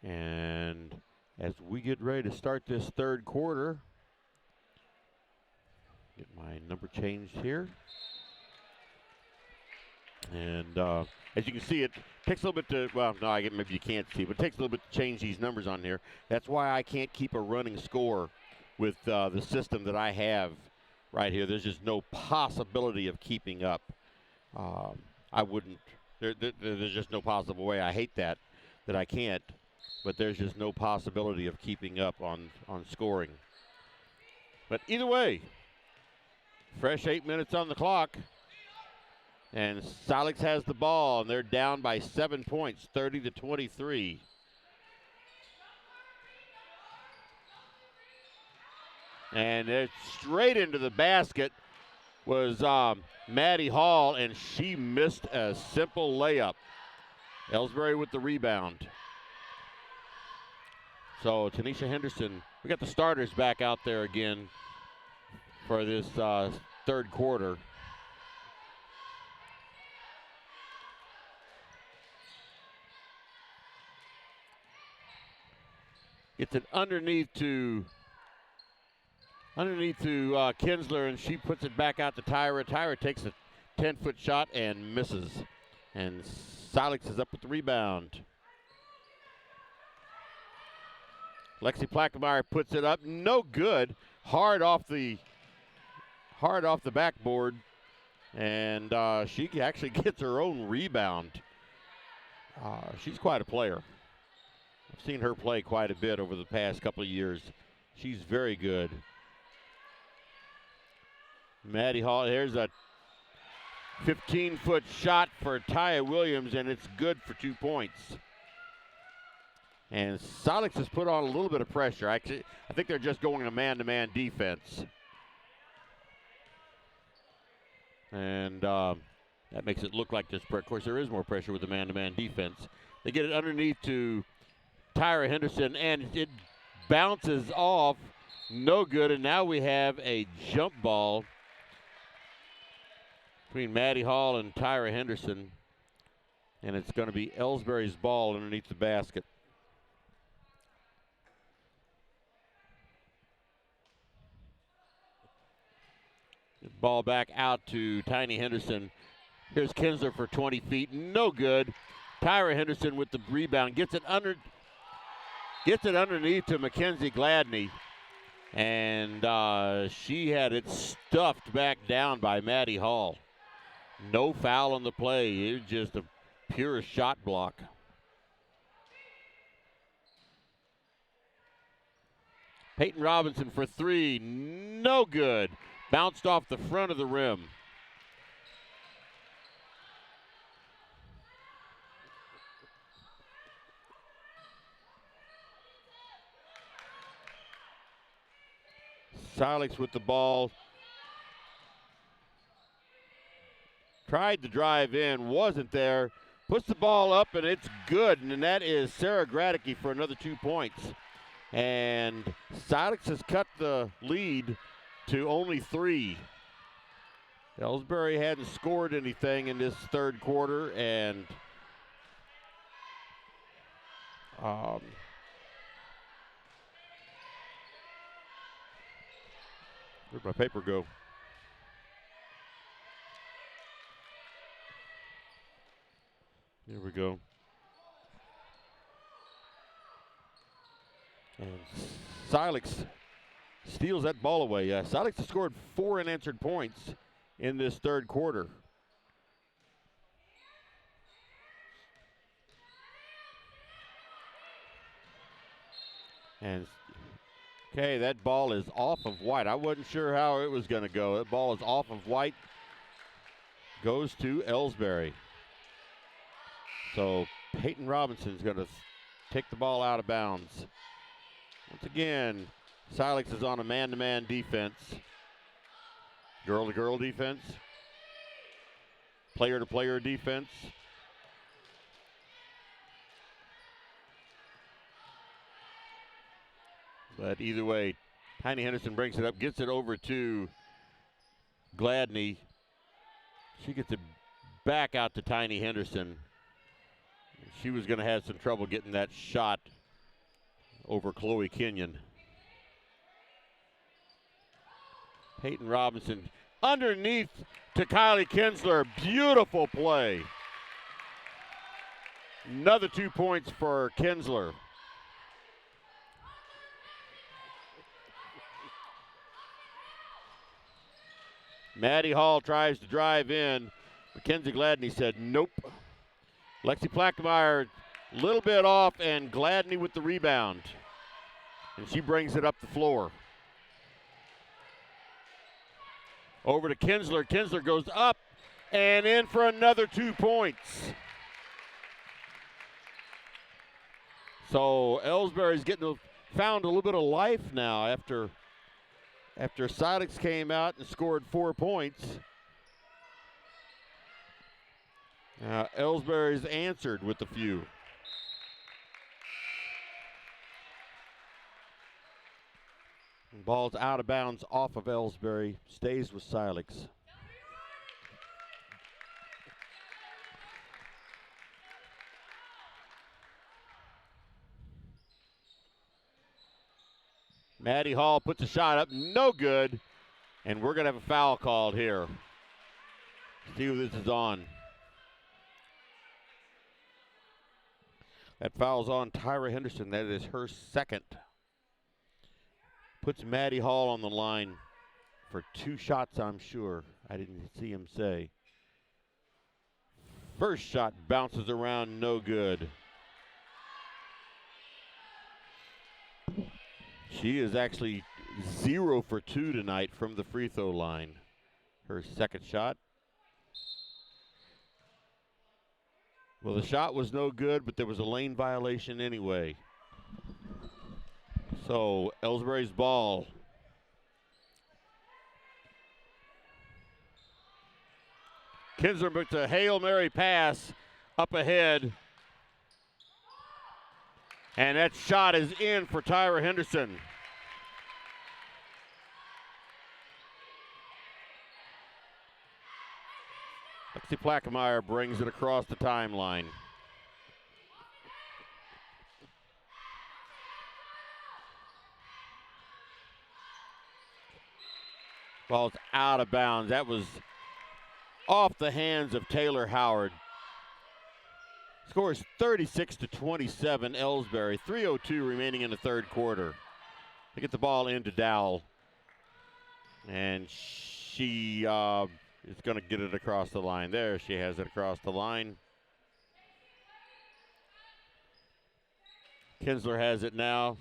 And as we get ready to start this third quarter. Get my number changed here. And as you can see, it takes a little bit to, well, no, maybe you can't see, but it takes a little bit to change these numbers on here. That's why I can't keep a running score with the system that I have right here. There's just no possibility of keeping up. I wouldn't, there's just no possible way. I hate that I can't, but there's just no possibility of keeping up on scoring. But either way, fresh 8 minutes on the clock. And Silex has the ball, and they're down by 7 points, 30-23. And it's straight into the basket was Maddie Hall, and she missed a simple layup. Elsberry with the rebound. So Tanisha Henderson, we got the starters back out there again for this third quarter. Gets it underneath to Kinsler, and she puts it back out to Tyra. Tyra takes a 10-foot shot and misses. And Silex is up with the rebound. Lexi Plackmeyer puts it up, no good. Hard off the backboard, and she actually gets her own rebound. She's quite a player. I've seen her play quite a bit over the past couple of years. She's very good. Maddie Hall, here's a 15-foot shot for Taya Williams, and it's good for 2 points. And Silex has put on a little bit of pressure. Actually, I think they're just going a man-to-man defense. And that makes it look like this. Of course, there is more pressure with the man-to-man defense. They get it underneath to Tyra Henderson, and it bounces off. No good, and now we have a jump ball between Maddie Hall and Tyra Henderson, and it's going to be Elsberry's ball underneath the basket. Ball back out to Tiny Henderson. Here's Kinsler for 20 feet. No good. Tyra Henderson with the rebound. Gets it underneath to Mackenzie Gladney. And she had it stuffed back down by Maddie Hall. No foul on the play. It was just a pure shot block. Peyton Robinson for three. No good. Bounced off the front of the rim. Silex with the ball. Tried to drive in, wasn't there. Puts the ball up, and it's good. And that is Sarah Gradicke for another 2 points. And Silex has cut the lead to only 3. Elsberry hadn't scored anything in this third quarter, and where'd my paper go? Here we go. And Silex steals that ball away. Silex has scored 4 unanswered points in this third quarter. And okay, that ball is off of White. I wasn't sure how it was going to go. That ball is off of White. Goes to Elsberry. So Peyton Robinson's going to take the ball out of bounds. Once again, Silex is on a man-to-man defense. Girl-to-girl defense. Player-to-player defense. But either way, Tiny Henderson brings it up, gets it over to Gladney. She gets it back out to Tiny Henderson. She was going to have some trouble getting that shot over Chloe Kenyon. Peyton Robinson underneath to Kylie Kinsler. Beautiful play. Another 2 points for Kinsler. Maddie Hall tries to drive in. Mackenzie Gladney said nope. Lexi Plackmeyer a little bit off, and Gladney with the rebound. And she brings it up the floor. Over to Kinsler. Kinsler goes up and in for another 2 points. So Elsberry's found a little bit of life now after Silex came out and scored 4 points. Now Elsberry's answered with a few. Ball's out of bounds off of Elsberry, stays with Silex. Maddie Hall puts a shot up, no good, and we're gonna have a foul called here. See who this is on. That foul's on Tyra Henderson. That is her second. Puts Maddie Hall on the line for 2 shots, I'm sure. I didn't see him say. First shot bounces around, no good. She is actually 0 for 2 tonight from the free throw line. Her second shot. Well, the shot was no good, but there was a lane violation anyway. So, Elsberry's ball. Kinsler makes a Hail Mary pass up ahead. And that shot is in for Tyra Henderson. Lexi Plackmeyer brings it across the timeline. Ball's out of bounds. That was off the hands of Taylor Howard. Score is 36-27, Elsberry. 3:02 remaining in the third quarter. They get the ball into Dowell. And she is going to get it across the line. There, she has it across the line. Kinsler has it now.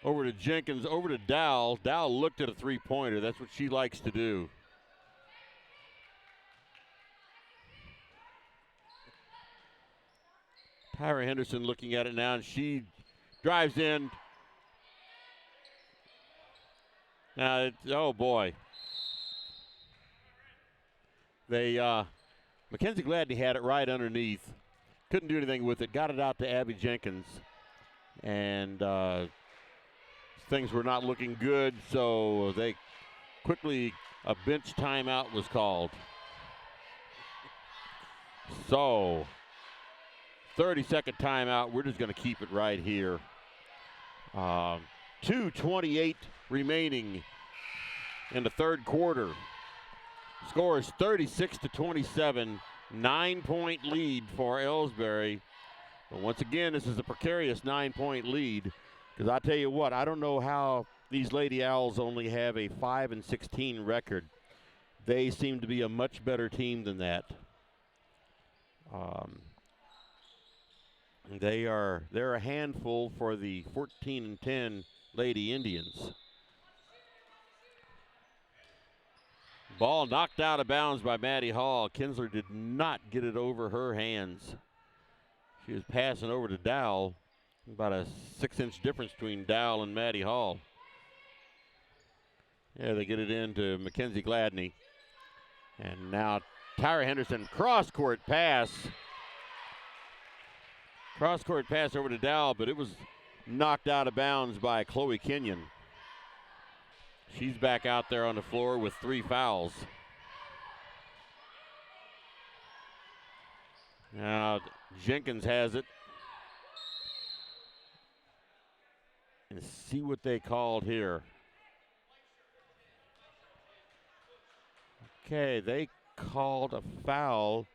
Over to Jenkins, over to Dowell. Dowell looked at a three-pointer. That's what she likes to do. Tyra Henderson looking at it now, and she drives in. Now, oh boy. Mackenzie Gladney had it right underneath. Couldn't do anything with it. Got it out to Abby Jenkins. And things were not looking good, so they quickly, a bench timeout was called. So, 30-second timeout. We're just going to keep it right here. 2:28 remaining in the third quarter. Score is 36-27. 9-point lead for Elsberry. But once again, this is a precarious 9-point lead. Because I tell you what, I don't know how these Lady Owls only have a 5-16 record. They seem to be a much better team than that. They're a handful for the 14-10 Lady Indians. Ball knocked out of bounds by Maddie Hall. Kinsler did not get it over her hands. She was passing over to Dowell. About a 6-inch difference between Dowell and Maddie Hall. Yeah, they get it into Mackenzie Gladney. And now Tyra Henderson, cross-court pass. Cross-court pass over to Dowell, but it was knocked out of bounds by Chloe Kenyon. She's back out there on the floor with 3 fouls. Now Jenkins has it. and see what they called here. Okay, they called a foul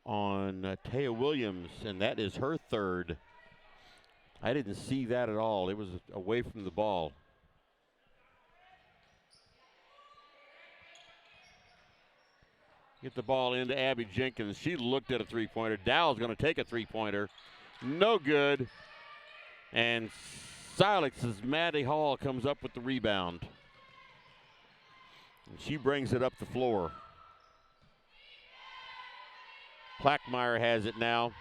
on Taya Williams, and that is her third. I didn't see that at all. It was away from the ball. Get the ball into Abby Jenkins. She looked at a three-pointer. Dowell's going to take a three-pointer. No good. And Silex's Maddie Hall comes up with the rebound. And she brings it up the floor. Plackmeyer has it now.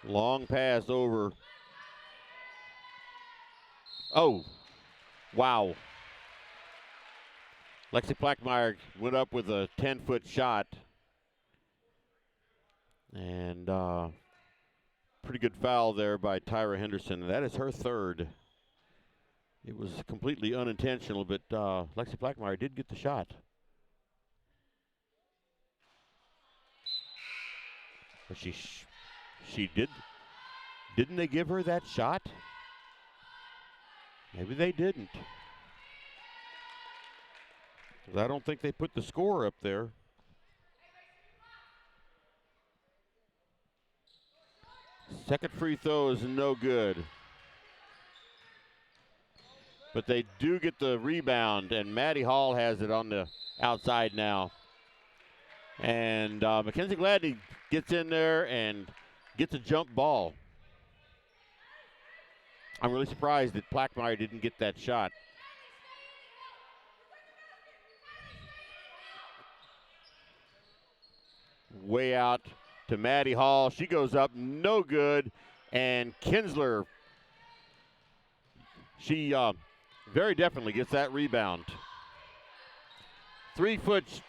Long pass over. Oh, wow. Lexi Plackmeyer went up with a 10-foot shot. And pretty good foul there by Tyra Henderson. That is her third. It was completely unintentional, but Lexi Plackmeyer did get the shot. But she did. Didn't they give her that shot? Maybe they didn't. 'Cause I don't think they put the score up there. Second free throw is no good. But they do get the rebound, and Maddie Hall has it on the outside now. And Mackenzie Gladney gets in there and gets a jump ball. I'm really surprised that Plackmeyer didn't get that shot. Way out to Maddie Hall. She goes up, no good. And Kinsler, she very definitely gets that rebound. Three-point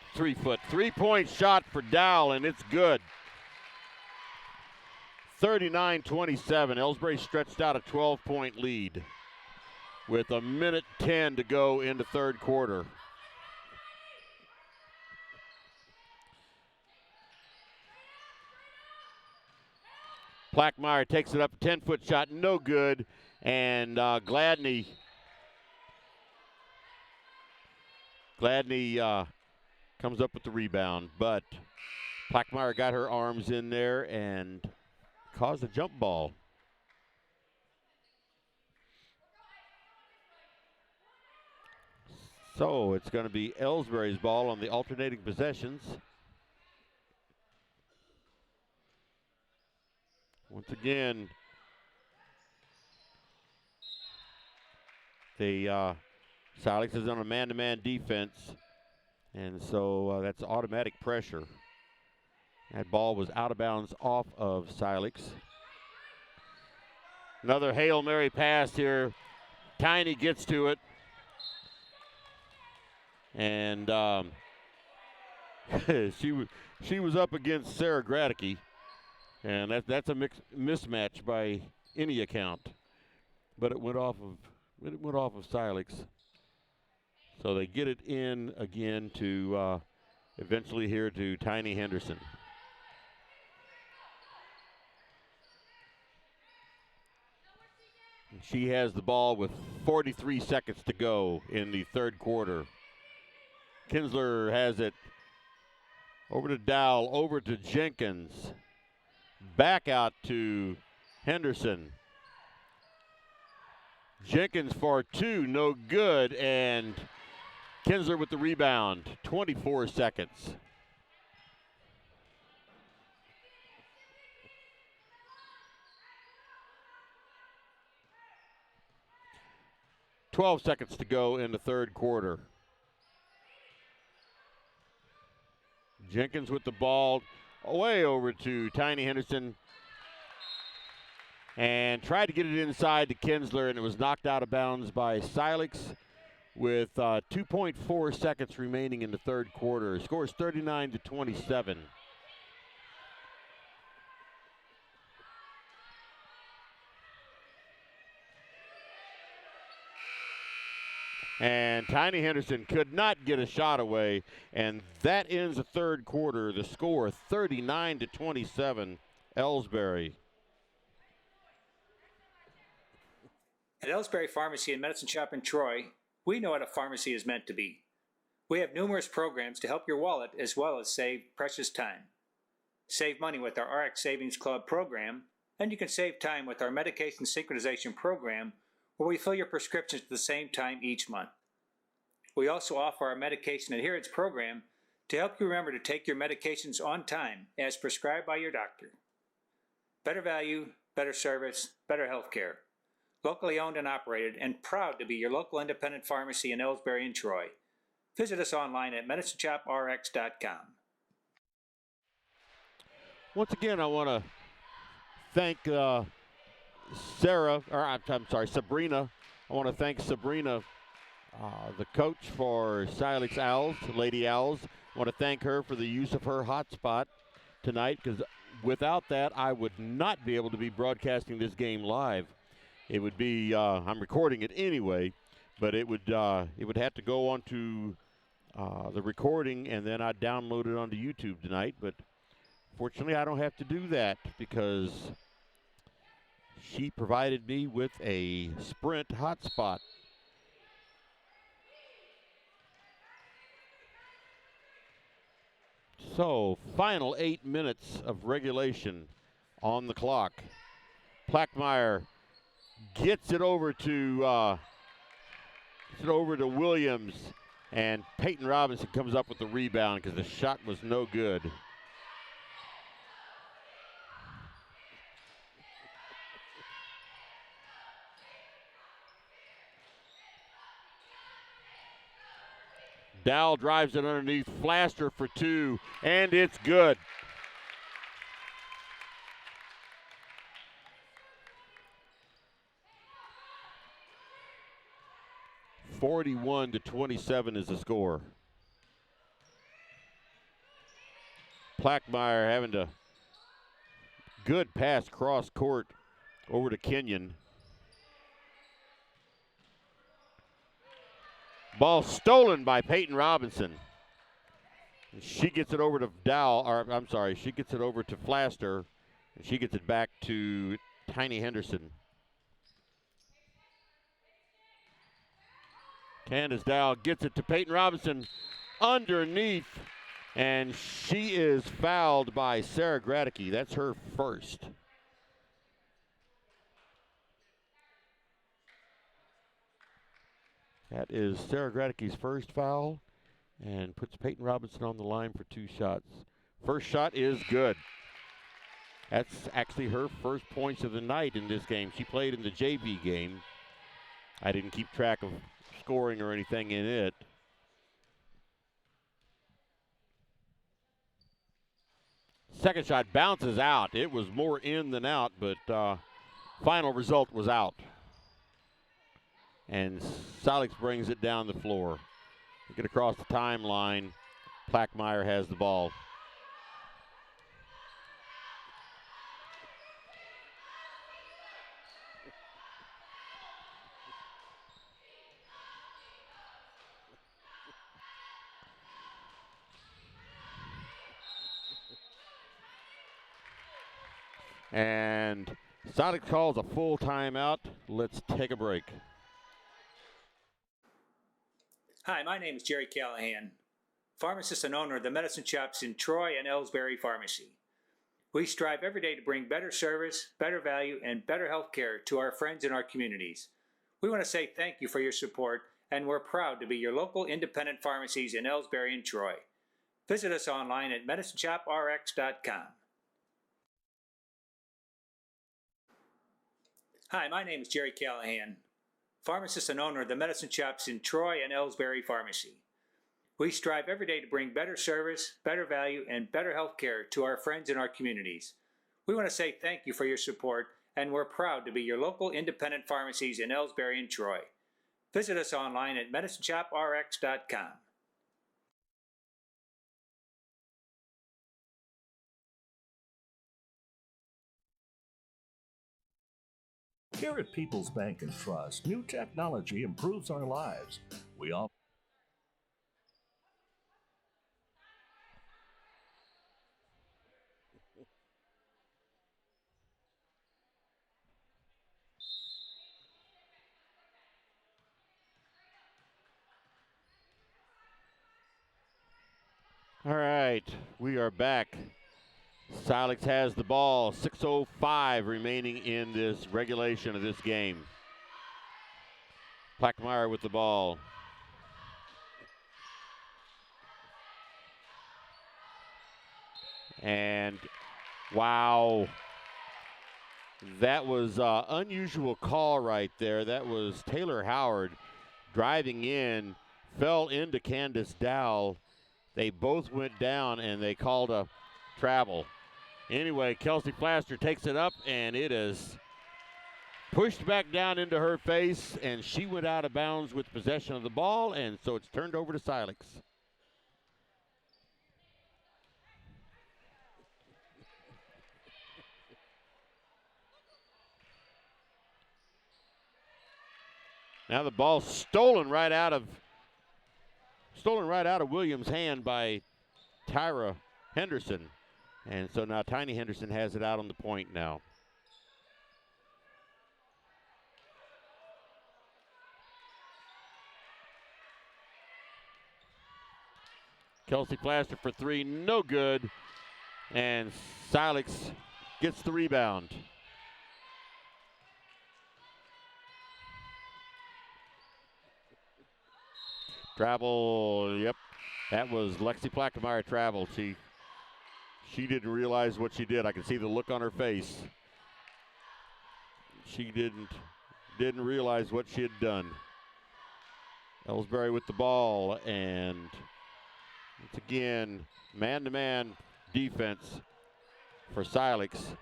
shot for Dowell, and it's good. 39-27. Elsberry stretched out a 12-point lead with 1:10 to go in the third quarter. Plackmeyer takes it up, 10-foot shot, no good, and Gladney comes up with the rebound, but Plackmeyer got her arms in there and caused a jump ball. So it's going to be Elsberry's ball on the alternating possessions. Once again, the Silex is on a man-to-man defense, and so that's automatic pressure. That ball was out of bounds off of Silex. Another Hail Mary pass here. Tiny gets to it. And she was up against Sarah Gradicke. And that's a mismatch by any account. But it went off of Silex. So they get it in again to eventually here to Tiny Henderson. She has the ball with 43 seconds to go in the third quarter. Kinsler has it over to Dowell, over to Jenkins. Back out to Henderson. Jenkins for two, no good, and Kinsler with the rebound, 24 seconds. "12 seconds to go in the third quarter. Jenkins with the ball away over to Tiny Henderson and tried to get it inside to Kinsler, and it was knocked out of bounds by Silex with 2.4 seconds remaining in the third quarter. Scores 39-27. And Tiny Henderson could not get a shot away, and that ends the third quarter. The score 39-27, Elsberry.
At Elsberry Pharmacy and Medicine Shop in Troy, we know what a pharmacy is meant to be. We have numerous programs to help your wallet as well as save precious time. Save money with our RX Savings Club program, and you can save time with our medication synchronization program, where we fill your prescriptions at the same time each month. We also offer our medication adherence program to help you remember to take your medications on time as prescribed by your doctor. Better value, better service, better health care. Locally owned and operated, and proud to be your local independent pharmacy in Elsberry and Troy. Visit us online at MedicineShopRx.com.
Once again, I want to thank Sabrina. I want to thank Sabrina, the coach for Silex Owls, Lady Owls. I want to thank her for the use of her hotspot tonight, because without that, I would not be able to be broadcasting this game live. It would be, I'm recording it anyway, but it would have to go onto the recording, and then I'd download it onto YouTube tonight. But fortunately, I don't have to do that because she provided me with a Sprint hotspot. So, final 8 minutes of regulation on the clock. Plackmeyer gets it over to Williams, and Peyton Robinson comes up with the rebound because the shot was no good. Dowell drives it underneath, Flaster for two, and it's good. (41-27) is the score. Plackmeyer having a good pass cross court over to Kenyon. Ball stolen by Peyton Robinson. She gets it over to she gets it over to Flaster, and she gets it back to Tiny Henderson. Candace Dowell gets it to Peyton Robinson underneath, and she is fouled by Sarah Gradicke. That's her first. That is Sarah Gradicke's first foul, and puts Peyton Robinson on the line for two shots. First shot is good. That's actually her first points of the night in this game. She played in the JV game. I didn't keep track of scoring or anything in it. Second shot bounces out. It was more in than out, but final result was out. And Silex brings it down the floor. Get across the timeline. Plackmeyer has the ball. And Silex calls a full timeout. Let's take a break.
Hi, my name is Jerry Callahan, pharmacist and owner of the medicine shops in Troy and Elsberry Pharmacy. We strive every day to bring better service, better value, and better health care to our friends in our communities. We want to say thank you for your support, and we're proud to be your local independent pharmacies in Elsberry and Troy. Visit us online at MedicineShopRx.com. Hi, my name is Jerry Callahan, pharmacist and owner of the medicine shops in Troy and Elsberry Pharmacy. We strive every day to bring better service, better value, and better health care to our friends in our communities. We want to say thank you for your support, and we're proud to be your local independent pharmacies in Elsberry and Troy. Visit us online at MedicineShopRx.com.
Here at People's Bank and Trust, new technology improves our lives. We all
All right, we are back. Silex has the ball. 6:05 remaining in this regulation of this game. Plackmeyer with the ball. And wow, that was unusual call right there. That was Taylor Howard driving in, fell into Candace Dowell. They both went down and they called a travel. Anyway, Kelsey Plaster takes it up and it is pushed back down into her face, and she went out of bounds with possession of the ball, and so it's turned over to Silex. Now the ball stolen right out of Williams' hand by Tyra Henderson. And so now Tiny Henderson has it out on the point now. Kelsey Plaster for three, no good. And Silex gets the rebound. Travel, yep. That was Lexi Plackmeyer travel. She didn't realize what she did. I can see the look on her face. She didn't realize what she had done. Elsberry with the ball, and it's again man-to-man defense for Silex.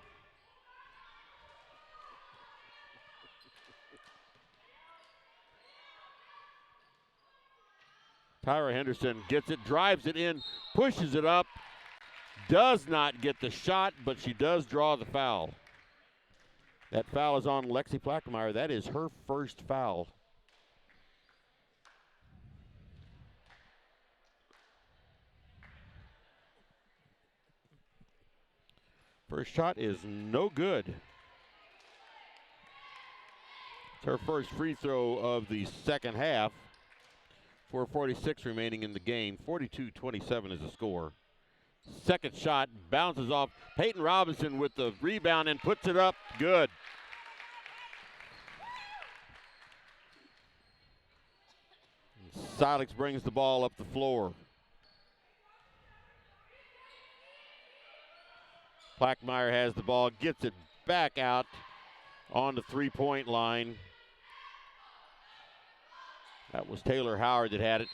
Tyra Henderson gets it, drives it in, pushes it up, does not get the shot, but she does draw the foul. That foul is on Lexi Plackmeyer. That is her first foul. First shot is no good. It's her first free throw of the second half. 4:46 remaining in the game. 42-27 is the score. Second shot bounces off. Peyton Robinson with the rebound and puts it up. Good. Silex brings the ball up the floor. Plackmeyer has the ball, gets it back out on the three-point line. That was Taylor Howard that had it.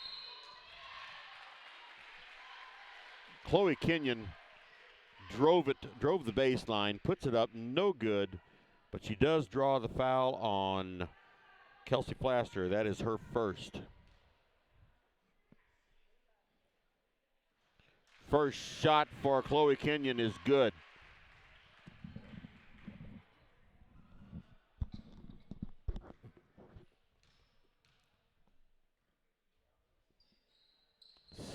Chloe Kenyon drove the baseline, puts it up, no good, but she does draw the foul on Kelsey Plaster. That is her first. First shot for Chloe Kenyon is good.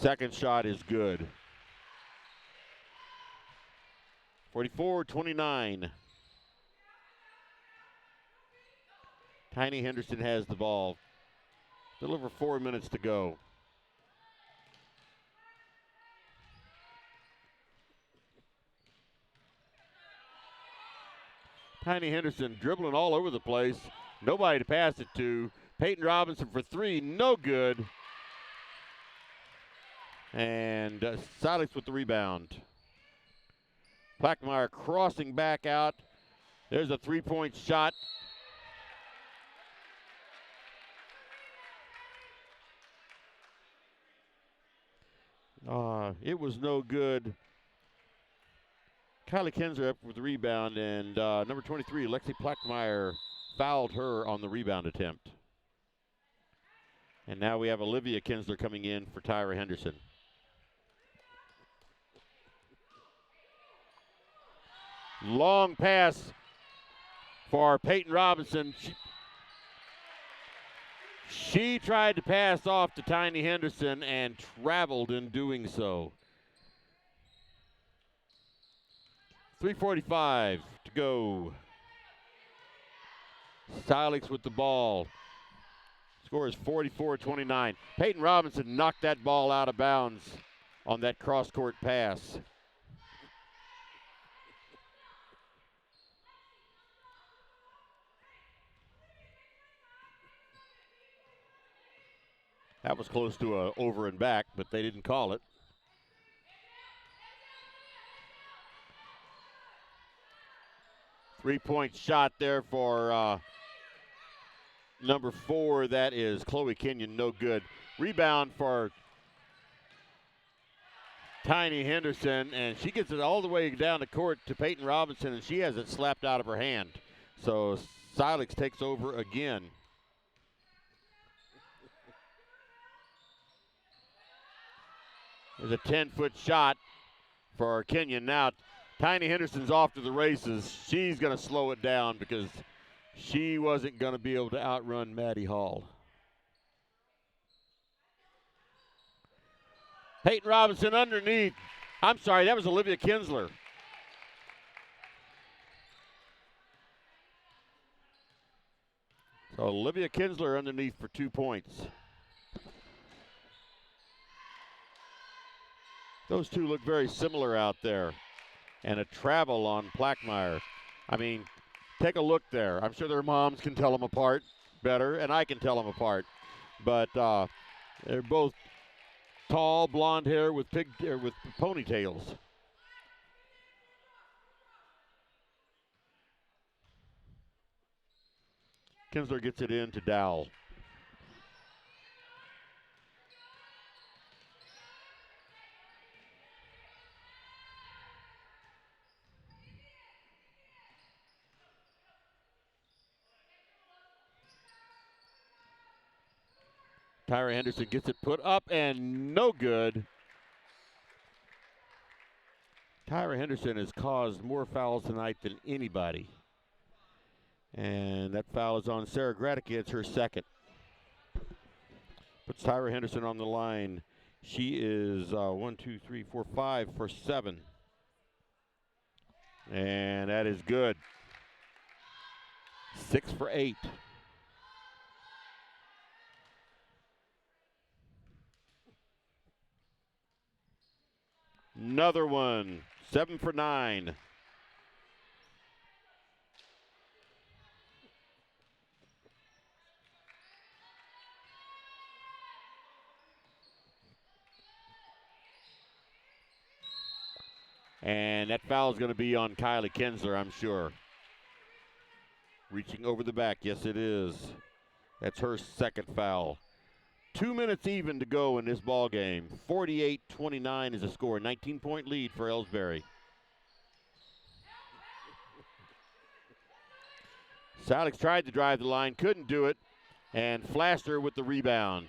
Second shot is good. 44-29. Tiny Henderson has the ball. A little over 4 minutes to go. Tiny Henderson dribbling all over the place. Nobody to pass it to. Peyton Robinson for three, no good. And Silex with the rebound. Plackmeyer crossing back out. There's a three-point shot. It was no good. Kylie Kinsler up with the rebound, and number 23, Lexi Plackmeyer, fouled her on the rebound attempt. And now we have Olivia Kinsler coming in for Tyra Henderson. Long pass for Peyton Robinson. She tried to pass off to Tiny Henderson and traveled in doing so. 3:45 to go. Silex with the ball. Score is 44-29. Peyton Robinson knocked that ball out of bounds on that cross-court pass. That was close to a over and back, but they didn't call it. Three-point shot there for number 4. That is Chloe Kenyon, no good. Rebound for Tiny Henderson, and she gets it all the way down the court to Peyton Robinson, and she has it slapped out of her hand. So Silex takes over again. There's a 10-foot shot for Kenyon. Now, Tiny Henderson's off to the races. She's going to slow it down because she wasn't going to be able to outrun Maddie Hall. Peyton Robinson underneath. I'm sorry, that was Olivia Kinsler. So Olivia Kinsler underneath for 2 points. Those two look very similar out there. And a travel on Plackmeyer. I mean, take a look there. I'm sure their moms can tell them apart better, and I can tell them apart. But they're both tall, blonde hair with ponytails. Kinsler gets it in to Dowell. Tyra Henderson gets it put up and no good. Tyra Henderson has caused more fouls tonight than anybody. And that foul is on Sarah Gradicke. It's her second. Puts Tyra Henderson on the line. She is 5 for 7. And that is good. 6 for 8. Another one. 7 for 9. And that foul is going to be on Kylie Kinsler, I'm sure. Reaching over the back. Yes, it is. That's her second foul. 2 minutes even to go in this ball game. 48-29 is the score. 19-point lead for Elsberry. Silex tried to drive the line, couldn't do it, and flashed her with the rebound.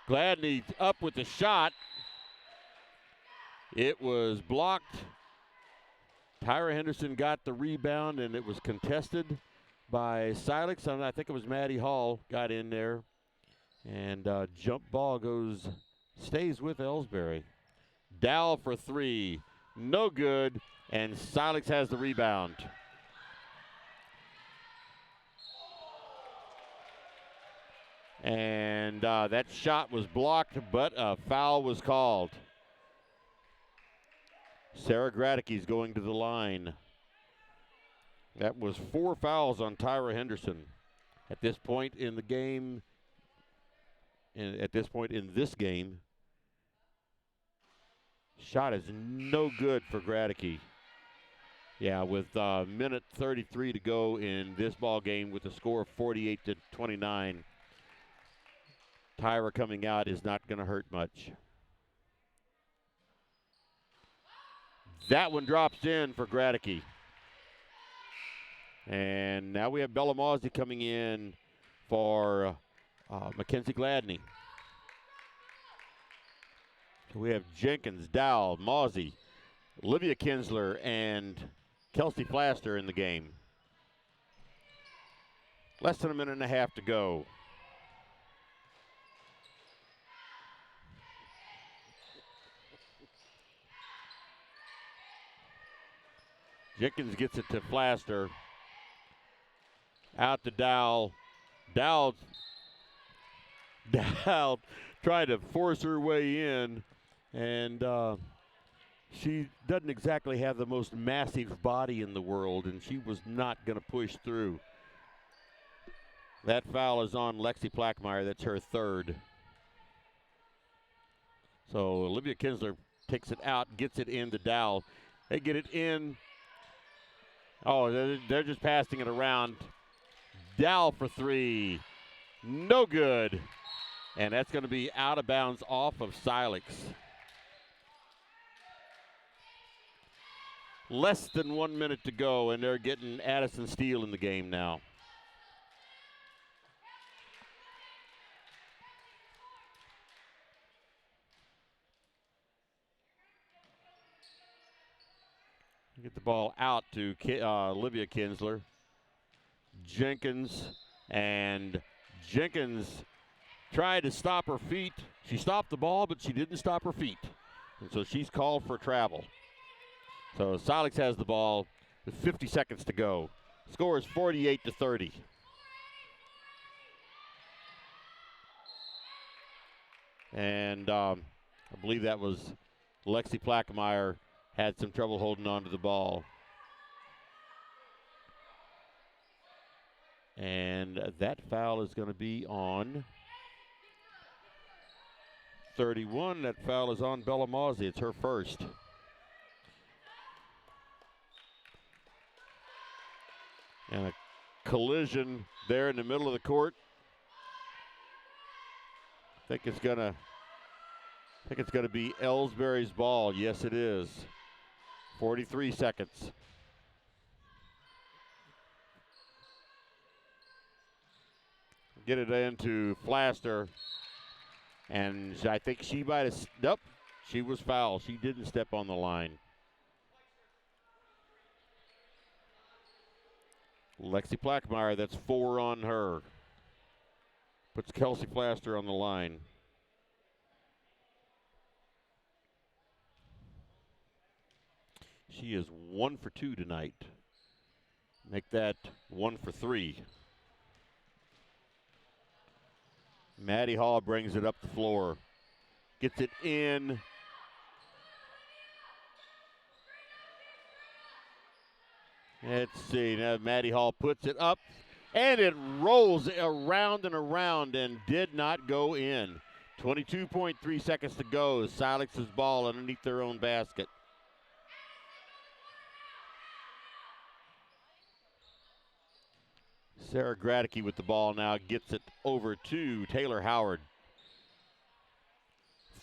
Gladney up with the shot. It was blocked. Tyra Henderson got the rebound, and it was contested by Silex. And I think it was Maddie Hall got in there. And jump ball stays with Elsberry. Dowell for 3. No good. And Silex has the rebound. And that shot was blocked, but a foul was called. Sarah Gradicke is going to the line. That was 4 fouls on Tyra Henderson. At this point in the game, at this point in this game, shot is no good for Gradicke. Yeah, with minute 33 to go in this ball game with a score of 48-29, Tyra coming out is not going to hurt much. That one drops in for Gradicke. And now we have Bella Mawsey coming in for Mackenzie Gladney. So we have Jenkins, Dow, Mawsey, Olivia Kinsler, and Kelsey Flaster in the game. Less than a minute and a half to go. Jenkins gets it to Flaster. Out to Dow. Dow tried to force her way in, and she doesn't exactly have the most massive body in the world, and she was not going to push through. That foul is on Lexi Plackmeyer. That's her third. So Olivia Kinsler takes it out, gets it into Dow. They get it in. Oh, they're just passing it around. Dow for three. No good. And that's going to be out of bounds off of Silex. Less than 1 minute to go, and they're getting Addison Steele in the game now. Get the ball out to Olivia Kinsler. Jenkins, and Jenkins tried to stop her feet. She stopped the ball, but she didn't stop her feet. And so she's called for travel. So Silex has the ball with 50 seconds to go. Score is 48-30. And I believe that was Lexi Plackmeyer had some trouble holding on to the ball. And that foul is going to be on 31. That foul is on Bella Mawsey. It's her first. And a collision there in the middle of the court. I think it's gonna be Elsberry's ball. Yes, it is. 43 seconds. Get it into Flaster. And I think she might have, nope, she was fouled. She didn't step on the line. Lexi Plackmeyer, that's 4 on her. Puts Kelsey Flaster on the line. She is 1 for 2 tonight. Make that 1 for 3. Maddie Hall brings it up the floor. Gets it in. Let's see, now Maddie Hall puts it up, and it rolls around and around and did not go in. 22.3 seconds to go. Silex's ball underneath their own basket. Sarah Gradicke with the ball now gets it over to Taylor Howard.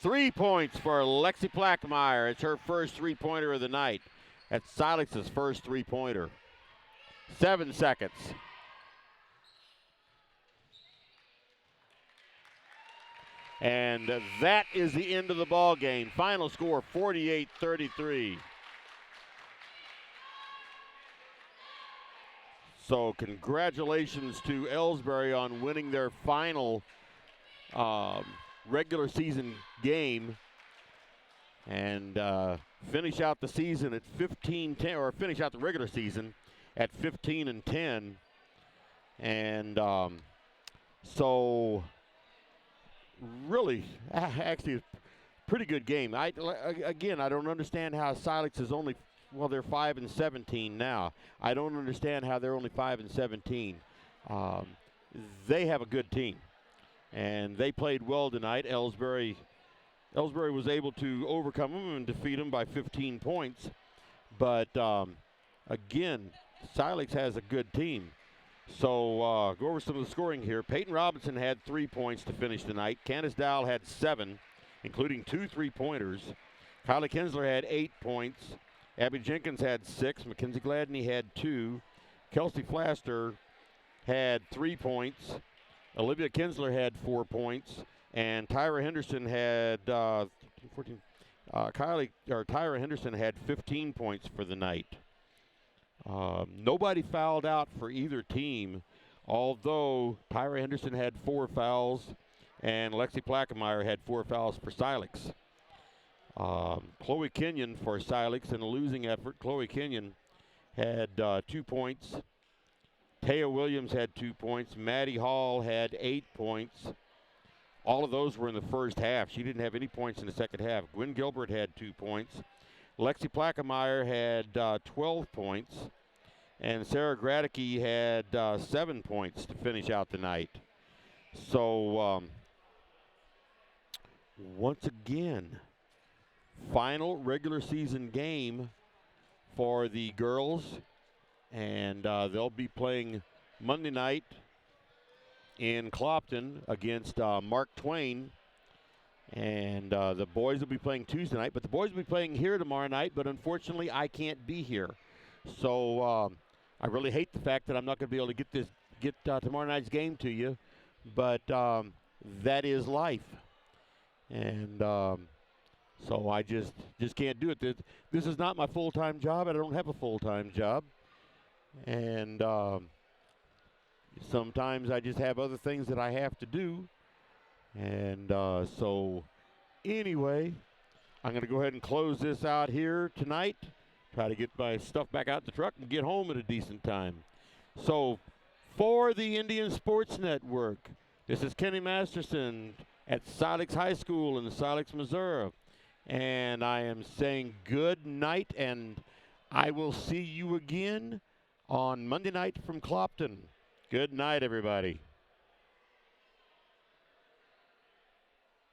3 points for Lexi Plackmeyer. It's her first three-pointer of the night. That's Silex's first three-pointer. 7 seconds. And that is the end of the ball game. Final score 48-33. So congratulations to Elsberry on winning their final regular season game and finish out the season at 15-10, or finish out the regular season at 15-10. And so really, actually, a pretty good game. Again, I don't understand how Silex is only, well, they're 5-17 now. I don't understand how they're only 5-17. They have a good team, and they played well tonight. Elsberry was able to overcome them and defeat them by 15 points. But again, Silex has a good team. So go over some of the scoring here. Peyton Robinson had 3 points to finish the night. Candace Dowell had 7, including 2 3-pointers. Kylie Kinsler had 8 points. Abby Jenkins had 6. Mackenzie Gladney had 2. Kelsey Flaster had 3 points. Olivia Kinsler had 4 points. and Tyra Henderson had 14. Tyra Henderson had 15 points for the night. Nobody fouled out for either team, although Tyra Henderson had 4 fouls and Lexi Plaquemire had 4 fouls for Silex. Chloe Kenyon for Silex in a losing effort. Chloe Kenyon had 2 points. Taya Williams had 2 points. Maddie Hall had 8 points. All of those were in the first half. She didn't have any points in the second half. Gwen Gilbert had 2 points. Lexi Plaquemire had 12 points. And Sarah Gradicke had 7 points to finish out the night. So, once again, final regular season game for the girls. And they'll be playing Monday night in Clopton against Mark Twain. And the boys will be playing Tuesday night. But the boys will be playing here tomorrow night. But unfortunately, I can't be here. So I really hate the fact that I'm not going to be able to get tomorrow night's game to you. But that is life. And so I just can't do it. This is not my full-time job. I don't have a full-time job. And sometimes I just have other things that I have to do. And so anyway, I'm going to go ahead and close this out here tonight. Try to get my stuff back out the truck and get home at a decent time. So for the Indian Sports Network, this is Kenny Masterson at Silex High School in Silex, Missouri. And I am saying good night, and I will see you again on Monday night from Clopton. Good night, everybody.